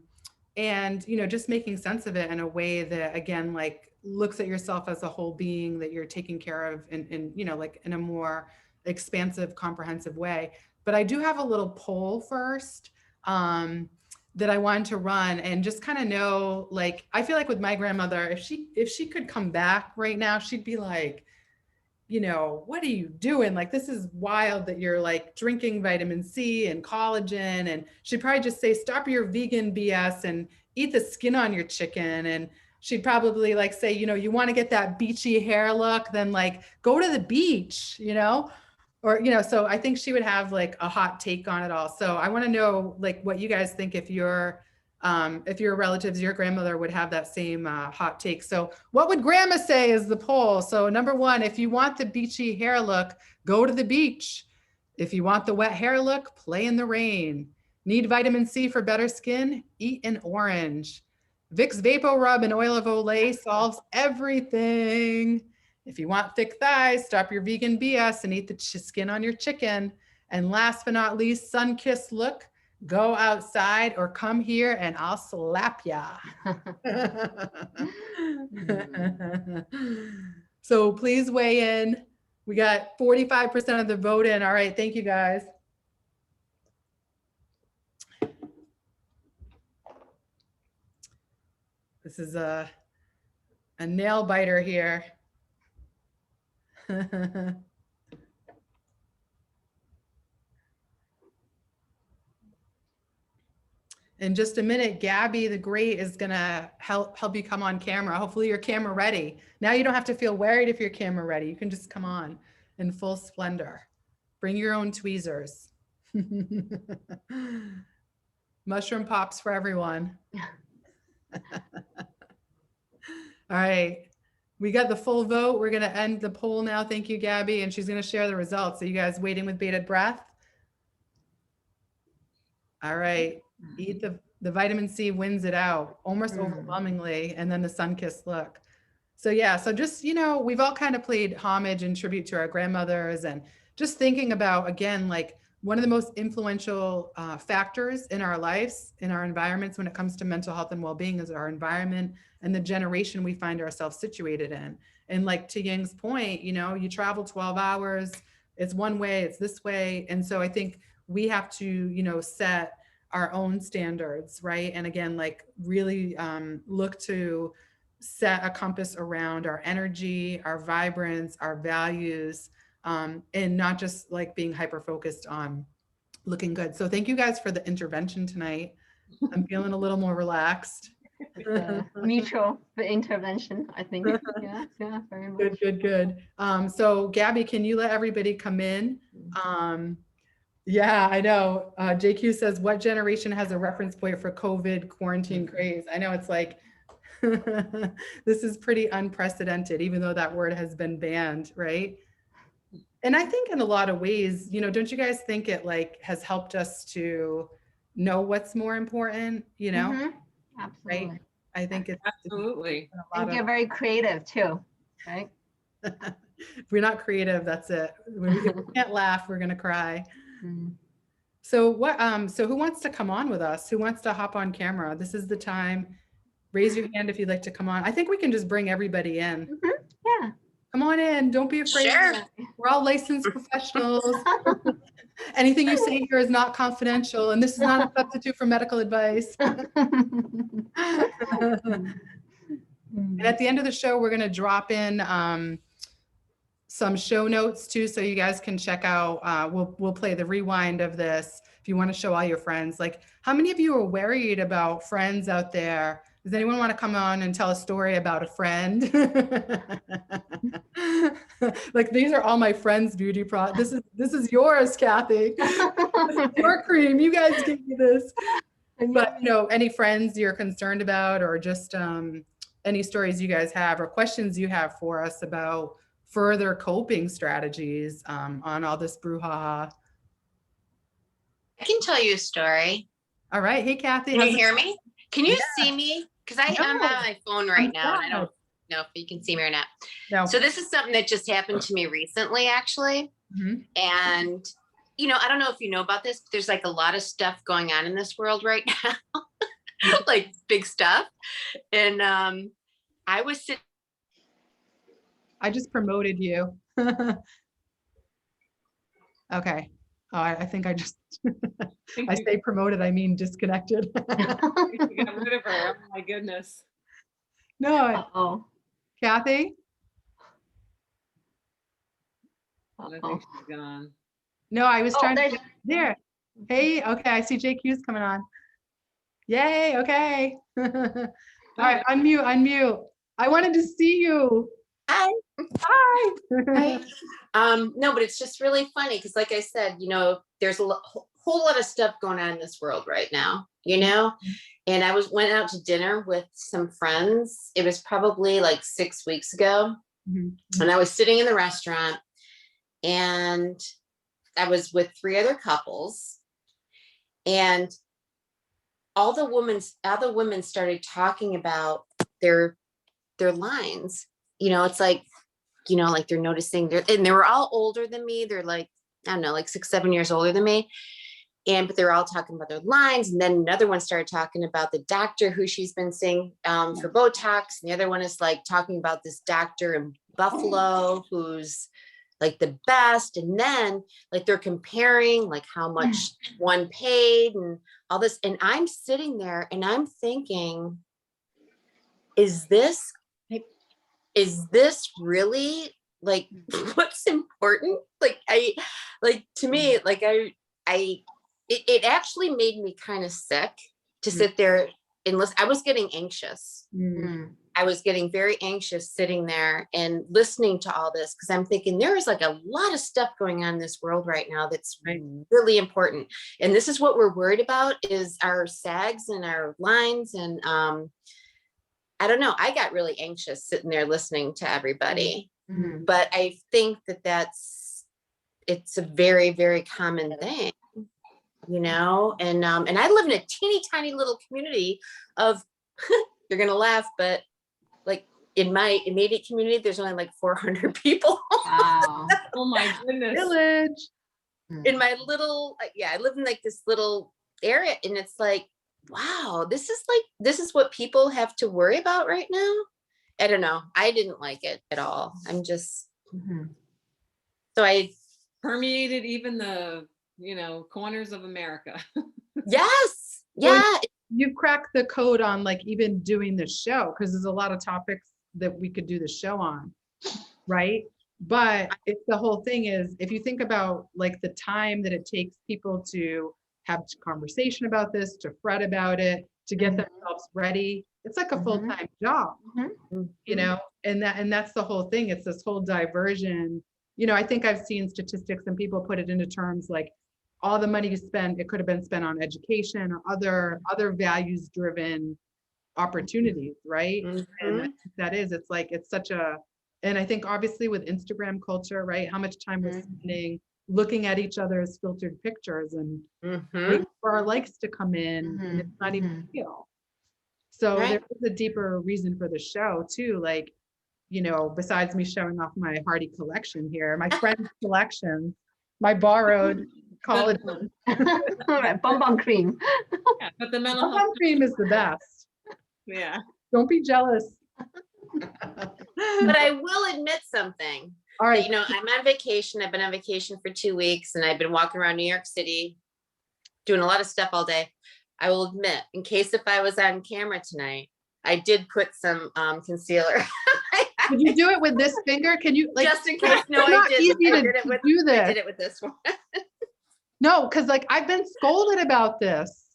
just making sense of it in a way that, again, like, looks at yourself as a whole being that you're taking care of in like in a more expansive, comprehensive way. But I do have a little poll first that I wanted to run and just kind of know, like, I feel like with my grandmother, if she could come back right now, she'd be like, what are you doing? Like, this is wild that you're like drinking vitamin C and collagen. And she'd probably just say, stop your vegan BS and eat the skin on your chicken. And she'd probably like say, you want to get that beachy hair look, then like go to the beach, or, so I think she would have like a hot take on it all. So I want to know like what you guys think if your relatives, your grandmother would have that same hot take. So what would grandma say is the poll. So number one, if you want the beachy hair look, go to the beach. If you want the wet hair look, play in the rain. Need vitamin C for better skin? Eat an orange. Vicks Vapor Rub and Oil of Olay solves everything. If you want thick thighs, stop your vegan BS and eat the skin on your chicken. And last but not least, sun-kissed look. Go outside or come here and I'll slap ya. So please weigh in. We got 45% of the vote in. All right, thank you guys. This is a nail biter here. In just a minute, Gabby the Great is gonna help you come on camera. Hopefully you're camera ready. Now you don't have to feel worried if you're camera ready. You can just come on in full splendor. Bring your own tweezers. Mushroom pops for everyone. All right, we got the full vote. We're gonna end the poll now. Thank you, Gabby. And she's gonna share the results. Are you guys waiting with bated breath? All right. Eat the vitamin C wins it out almost overwhelmingly, and then the sun-kissed look. So yeah, so just, we've all kind of played homage and tribute to our grandmothers, and just thinking about, again, like one of the most influential factors in our lives, in our environments when it comes to mental health and well-being is our environment and the generation we find ourselves situated in. And like to Ying's point, you travel 12 hours, it's one way, it's this way. And so I think we have to, you know, set our own standards, right? And again, like really look to set a compass around our energy, our vibrance, our values, and not just like being hyper focused on looking good. So thank you guys for the intervention tonight. I'm feeling a little more relaxed. Mutual intervention, I think. Yeah, very much. Good. So Gabby, can you let everybody come in? Yeah, I know. JQ says, what generation has a reference point for COVID quarantine craze? I know, it's like, this is pretty unprecedented, even though that word has been banned, right? And I think in a lot of ways, you know, don't you guys think it like has helped us to know what's more important, you know? Absolutely. Right? I think it's Absolutely. And get very creative too, right? If we're not creative, that's it. If we can't laugh, we're gonna cry. Mm. So what? So who wants to come on with us? Who wants to hop on camera? This is the time. Raise your hand if you'd like to come on. I think we can just bring everybody in. Yeah. Come on in. Don't be afraid. Sure. We're all licensed professionals. Anything you say here is not confidential, and this is not a substitute for medical advice. And at the end of the show, we're going to drop in some show notes too, so you guys can check out. We'll play the rewind of this if you want to show all your friends. Like, how many of you are worried about friends out there? Does anyone want to come on and tell a story about a friend? Like, these are all my friends' beauty products. This is yours, Kathy. This is your cream. You guys gave me this. But you know, any friends you're concerned about, or just any stories you guys have or questions you have for us about further coping strategies on all this brouhaha. I can tell you a story. All right. Hey, Kathy. Can you hear me? Can you Yeah. see me? Because I'm on my phone right now, and I don't know if you can see me or not. No. So this is something that just happened to me recently, actually. Mhm. And, you know, I don't know if you know about this, but there's like a lot of stuff going on in this world right now, like big stuff. And I was sitting. I just promoted you. Okay. Oh, I think I just, I say promoted, I mean disconnected. You got rid of her. Oh my goodness. No, Oh. Kathy? I think she's gone. No, I was trying to, there. There. Hey, okay, I see JQ's coming on. Yay, okay. All right, unmute. I wanted to see you. Hi. Hi. No, but it's just really funny because, like I said, you know, there's a whole lot of stuff going on in this world right now, you know. And I went out to dinner with some friends. It was probably like 6 weeks ago, and I was sitting in the restaurant, and I was with 3 other couples, and all the women started talking about their lines. You know, it's like, you know, like they're noticing and they were all older than me. They're like, I don't know, like 6, 7 years older than me. But they're all talking about their lines. And then another one started talking about the doctor who she's been seeing for Botox. And the other one is like talking about this doctor in Buffalo who's like the best. And then like they're comparing like how much one paid and all this. And I'm sitting there and I'm thinking, is this really like what's important? Like to me, like it actually made me kind of sick to sit there and listen. I was getting anxious. I was getting very anxious sitting there and listening to all this because I'm thinking there is like a lot of stuff going on in this world right now that's really important. And this is what we're worried about is our sags and our lines. And I don't know. I got really anxious sitting there listening to everybody. But I think it's a very, very common thing, you know, and I live in a teeny tiny little community of, you're going to laugh, but like in my immediate community, there's only like 400 people. Wow. Oh my goodness. Village. In my little, I live in like this little area, and it's like, wow, this is what people have to worry about right now. I don't know. I didn't like it at all. I'm just, so I permeated even the corners of America. Yes. Well, Yeah. you've cracked the code on like even doing the show, because there's a lot of topics that we could do the show on, right? But it's the whole thing is, if you think about like the time that it takes people to have conversation about this, to fret about it, to get themselves ready, it's like a full-time job, you know, and that's the whole thing. It's this whole diversion. I think I've seen statistics and people put it into terms like all the money you spend, it could have been spent on education or other values driven opportunities, right? And I think that is, it's like, it's such a, and I think obviously with Instagram culture, right? How much time we're spending looking at each other's filtered pictures and waiting for our likes to come in, and it's not even real. So Right. there is a deeper reason for the show too. Like, besides me showing off my Hardy collection here, my friend's collection, my borrowed collagen. Bonbon cream. Yeah, but the mental Bonbon health. cream is the best. Yeah. Don't be jealous. But I will admit something. All right. I'm on vacation. I've been on vacation for 2 weeks, and I've been walking around New York City doing a lot of stuff all day. I will admit, in case if I was on camera tonight, I did put some concealer. Did you do it with this finger? Can you like? Just in case. No, it's I not did. easy I to did it with, do this. I did it with this one. No, because like I've been scolded about this.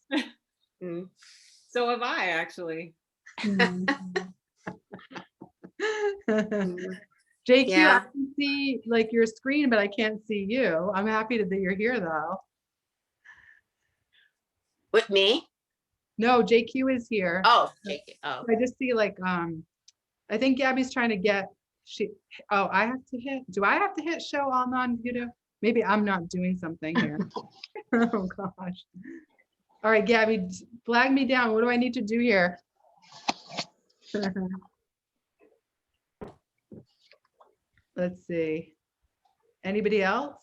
So have I, actually. JQ, Yeah. I can see like your screen, but I can't see you. I'm happy that you're here though. With me? No, JQ is here. Oh, thank you. Oh, I just see like I think Gabby's trying to get I have to hit. Do I have to hit show all non-video? Maybe I'm not doing something here. Oh gosh. All right, Gabby, flag me down. What do I need to do here? Let's see. Anybody else?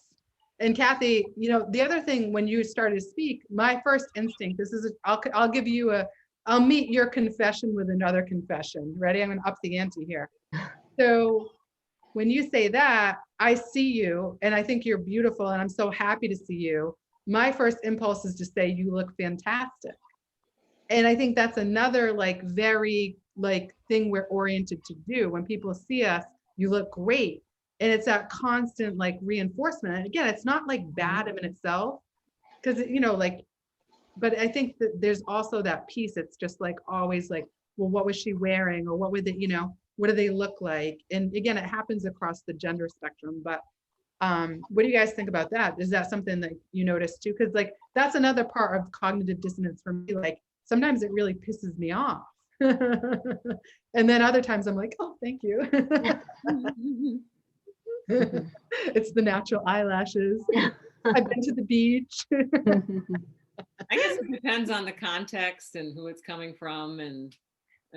And Kathy, the other thing, when you started to speak, my first instinct, I'll give you I'll meet your confession with another confession. Ready? I'm going to up the ante here. So when you say that, I see you and I think you're beautiful and I'm so happy to see you. My first impulse is to say you look fantastic. And I think that's another like very like thing we're oriented to do. When people see us, you look great. And it's that constant like reinforcement. And again, it's not like bad in itself, because but I think that there's also that piece. It's just like always like, well, what was she wearing, or what would what do they look like? And again, it happens across the gender spectrum. But what do you guys think about that? Is that something that you notice too? Because like that's another part of cognitive dissonance for me. Like sometimes it really pisses me off. And then other times I'm like, oh, thank you. It's the natural eyelashes. I've been to the beach. I guess it depends on the context and who it's coming from and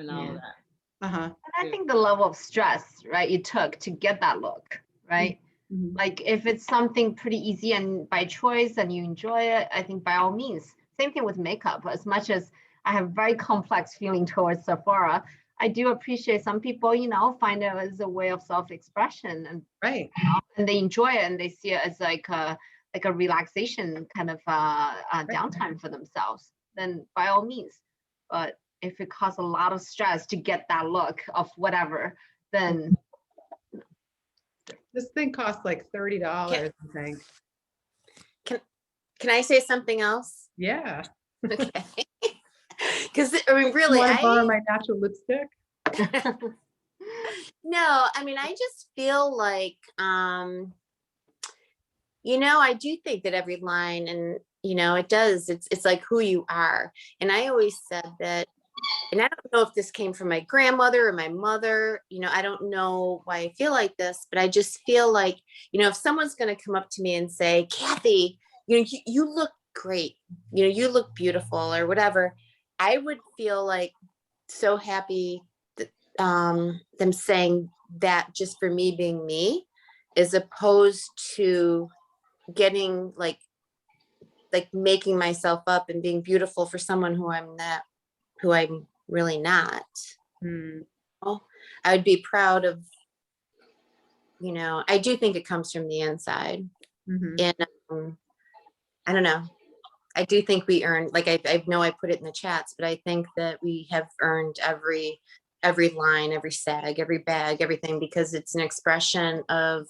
all of that. Uh-huh. And I think the level of stress, right, you took to get that look, right? Like if it's something pretty easy and by choice and you enjoy it, I think by all means. Same thing with makeup. As much as I have very complex feeling towards Sephora, I do appreciate some people, find it as a way of self-expression, and Right. And they enjoy it and they see it as like a relaxation kind of downtime for themselves. Then by all means. But if it causes a lot of stress to get that look of whatever, then This thing costs like $30, I think. can I say something else? Yeah. Okay. Because really, You want to borrow my natural lipstick? No, I just feel like, I do think that every line, and it does. It's like who you are. And I always said that, and I don't know if this came from my grandmother or my mother. I don't know why I feel like this, but I just feel like, if someone's going to come up to me and say, Kathy, you look great, you look beautiful or whatever, I would feel like so happy that, them saying that just for me being me, as opposed to getting like making myself up and being beautiful for someone who I'm really not. I would be proud of, I do think it comes from the inside. And I don't know. I do think we earned, like, I know I put it in the chats, but I think that we have earned every line, every sag, every bag, everything, because it's an expression of,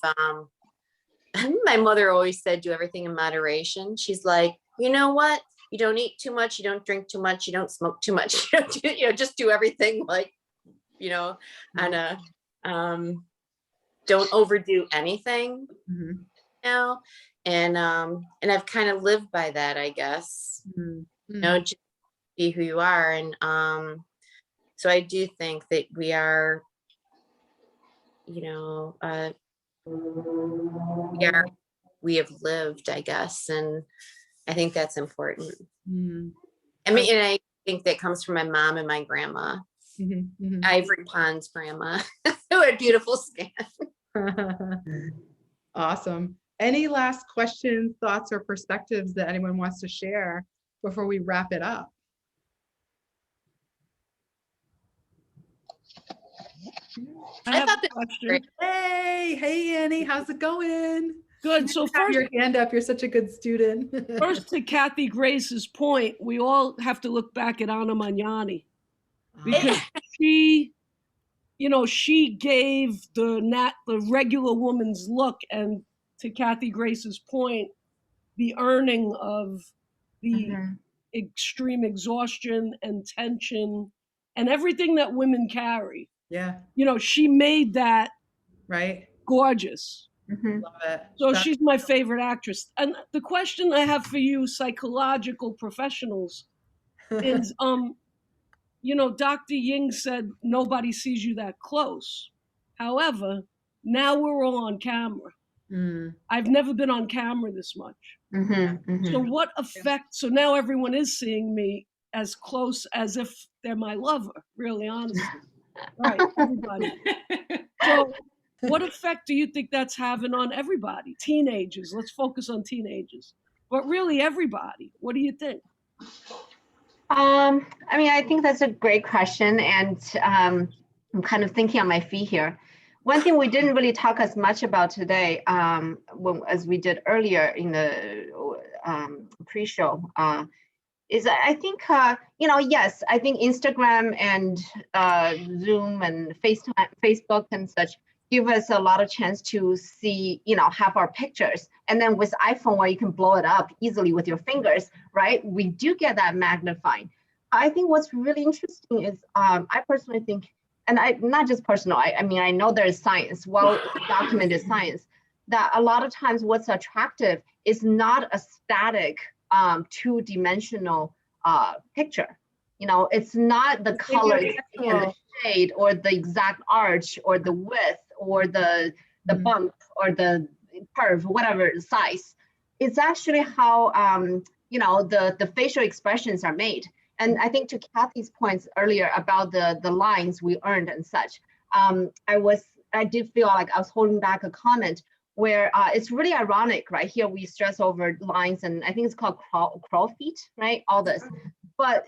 my mother always said, do everything in moderation. She's like, you know what? You don't eat too much. You don't drink too much. You don't smoke too much. Just do everything like, on a, don't overdo anything now. And I've kind of lived by that, I guess, just be who you are. And so I do think that we are, we have lived, I guess. And I think that's important. I mean, and I think that comes from my mom and my grandma, Ivory Pond's grandma, who had beautiful skin. Awesome. Any last questions, thoughts, or perspectives that anyone wants to share before we wrap it up? I thought the question. Hey, Annie, how's it going? Good. So first, your hand up. You're such a good student. First, to Kathy Grace's point, we all have to look back at Anna Magnani, because she gave the regular woman's look, and to Kathy Grace's point, the earning of the extreme exhaustion and tension and everything that women carry. Yeah. She made that right. Gorgeous. Love it. So she's my favorite actress. And the question I have for you, psychological professionals, is, Dr. Ying said nobody sees you that close. However, now we're all on camera. I've never been on camera this much. So what effect? So now everyone is seeing me as close as if they're my lover, really, honestly. Right, everybody. So what effect do you think that's having on everybody? Teenagers, let's focus on teenagers. But really everybody, what do you think? I think that's a great question. And I'm kind of thinking on my feet here. One thing we didn't really talk as much about today, as we did earlier in the pre-show, is I think, yes, I think Instagram and Zoom and Facebook and such give us a lot of chance to see, have our pictures. And then with iPhone, where you can blow it up easily with your fingers, right? We do get that magnifying. I think what's really interesting is, I personally think, and not just personal, I know there's science, well-documented science, that a lot of times what's attractive is not a static two-dimensional picture. It's not the color and the shade or the exact arch or the width or the bump or the curve, whatever size. It's actually how the facial expressions are made. And I think to Kathy's points earlier about the lines we earned and such, I did feel like I was holding back a comment where it's really ironic, right? Here we stress over lines, and I think it's called crawl feet, right? All this. But,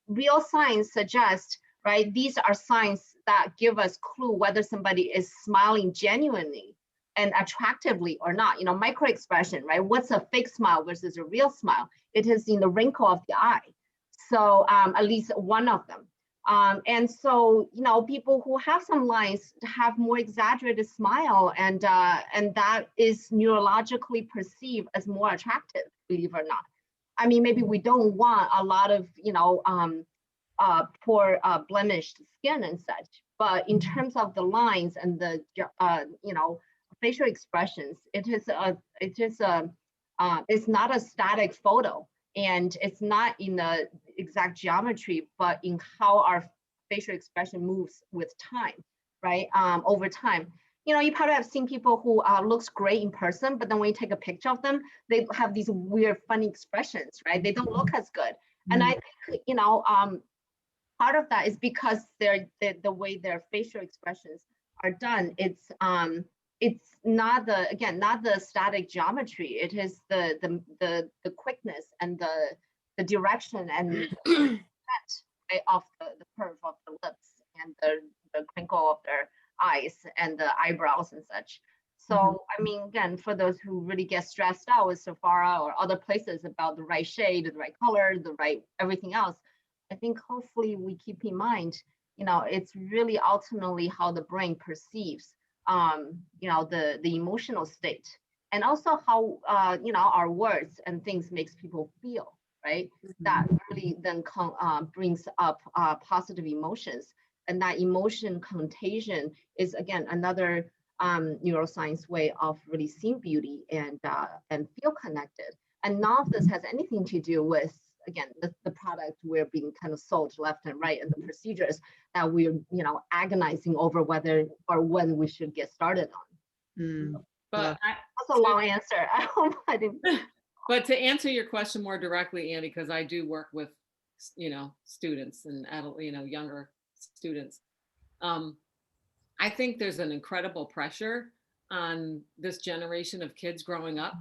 real science suggests, right? These are signs that give us clue whether somebody is smiling genuinely and attractively or not. Micro expression, right? What's a fake smile versus a real smile? It is in the wrinkle of the eye. So at least one of them. And so, people who have some lines have more exaggerated smile, and that is neurologically perceived as more attractive, believe it or not. Maybe we don't want a lot of, poor blemished skin and such, but in terms of the lines and the, facial expressions, it's not a static photo. And it's not in the exact geometry, but in how our facial expression moves with time, right? Over time. You probably have seen people who looks great in person, but then when you take a picture of them, they have these weird, funny expressions, right? They don't look as good. And I think, part of that is because the way their facial expressions are done, it's not the static geometry. It is the quickness and the direction and the set of the curve of the lips and the crinkle of their eyes and the eyebrows and such. So, I mean, again, for those who really get stressed out with Sephora or other places about the right shade, the right color, the right everything else, I think hopefully we keep in mind, it's really ultimately how the brain perceives, the emotional state, and also how, our words and things makes people feel, right? That really then brings up positive emotions. And that emotion contagion is, again, another neuroscience way of really seeing beauty and feel connected. And none of this has anything to do with, again, the product we're being kind of sold left and right, and the procedures that we're agonizing over whether or when we should get started on. But That's a long answer. I hope I didn't. But to answer your question more directly, Andy, because I do work with students and adult, younger students. I think there's an incredible pressure on this generation of kids growing up.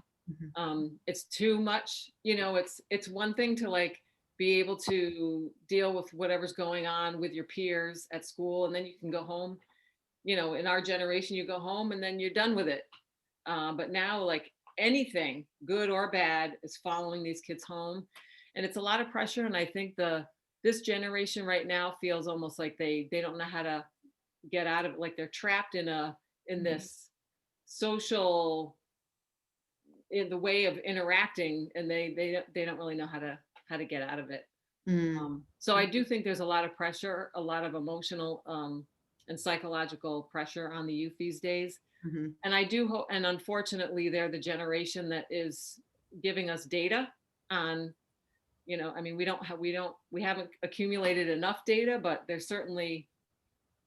It's too much, it's one thing to like be able to deal with whatever's going on with your peers at school, and then you can go home. In our generation, you go home and then you're done with it. But now, like, anything good or bad is following these kids home, and it's a lot of pressure. And I think this generation right now feels almost like they don't know how to get out of it. Like they're trapped in this social, in the way of interacting, and they don't really know how to get out of it. So I do think there's a lot of pressure, a lot of emotional and psychological pressure on the youth these days. And I do hope, and unfortunately, they're the generation that is giving us data on, we haven't accumulated enough data, but there's certainly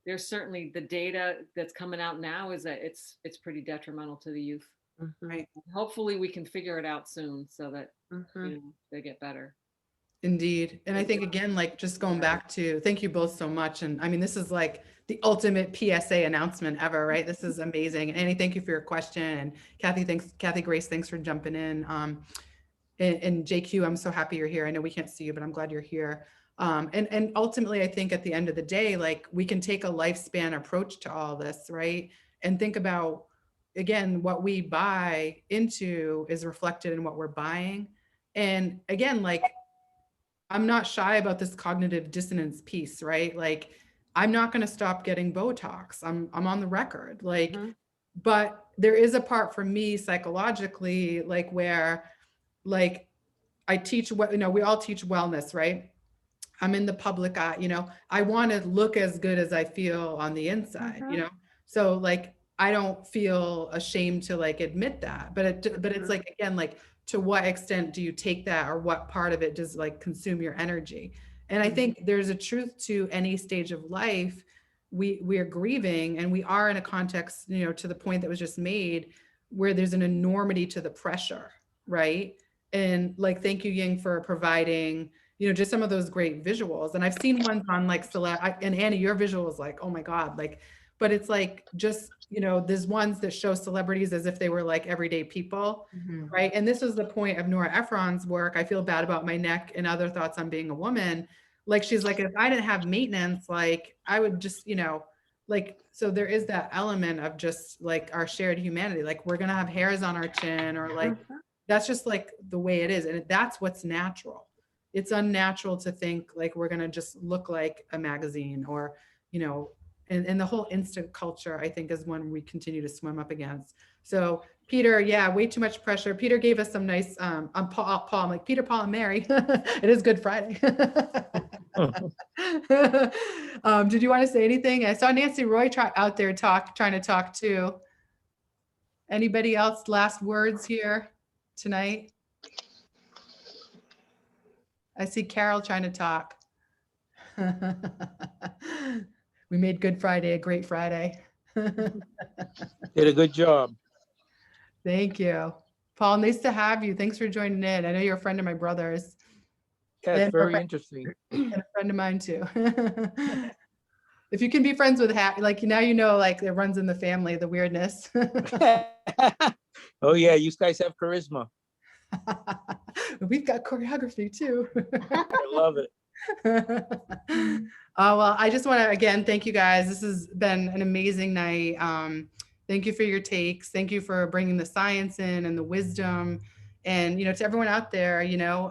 the data that's coming out now is that it's pretty detrimental to the youth. Right. Hopefully we can figure it out soon so that they get better. Indeed. And I think, again, like just going back to, thank you both so much. And I mean, this is like the ultimate PSA announcement ever, right? This is amazing. Annie, thank you for your question. And Kathy Grace, thanks for jumping in. And JQ, I'm so happy you're here. I know we can't see you, but I'm glad you're here. And ultimately, I think at the end of the day, like we can take a lifespan approach to all this, right? And think about, again, what we buy into is reflected in what we're buying. And again, like, I'm not shy about this cognitive dissonance piece, right? Like, I'm not going to stop getting Botox. I'm on the record, like, but there is a part for me psychologically, like where, like, I teach what, we all teach wellness, right? I'm in the public eye, I want to look as good as I feel on the inside, So like, I don't feel ashamed to like admit that, but it's like, again, like, to what extent do you take that, or what part of it does like consume your energy? And I think there's a truth to any stage of life. We are grieving, and we are in a context, to the point that was just made, where there's an enormity to the pressure, right? And like, thank you, Ying, for providing, just some of those great visuals. And I've seen ones on like and Annie, your visual is like, oh my God, like, but it's like, just, there's ones that show celebrities as if they were like everyday people, right? And this was the point of Nora Ephron's work. I feel bad about my neck and other thoughts on being a woman. Like, she's like, if I didn't have maintenance, like I would just, like, so there is that element of just like our shared humanity. Like, we're going to have hairs on our chin, or like, that's just like the way it is. And that's what's natural. It's unnatural to think like we're going to just look like a magazine, or, and the whole instant culture, I think, is one we continue to swim up against. So Peter, yeah, way too much pressure. Peter gave us some nice, Paul, I'm like, Peter, Paul, and Mary. It is Good Friday. Did you want to say anything? I saw Nancy Roy out there trying to talk too. Anybody else last words here tonight? I see Carol trying to talk. We made Good Friday a great Friday. Did a good job. Thank you. Paul, nice to have you. Thanks for joining in. I know you're a friend of my brother's. That's very interesting. And a friend of mine too. If you can be friends with like now like it runs in the family, the weirdness. Oh yeah, you guys have charisma. We've got choreography too. I love it. Oh, well, I just want to again thank you guys. This has been an amazing night. Thank you for your takes. Thank you for bringing the science in and the wisdom. And, you know, to everyone out there, you know,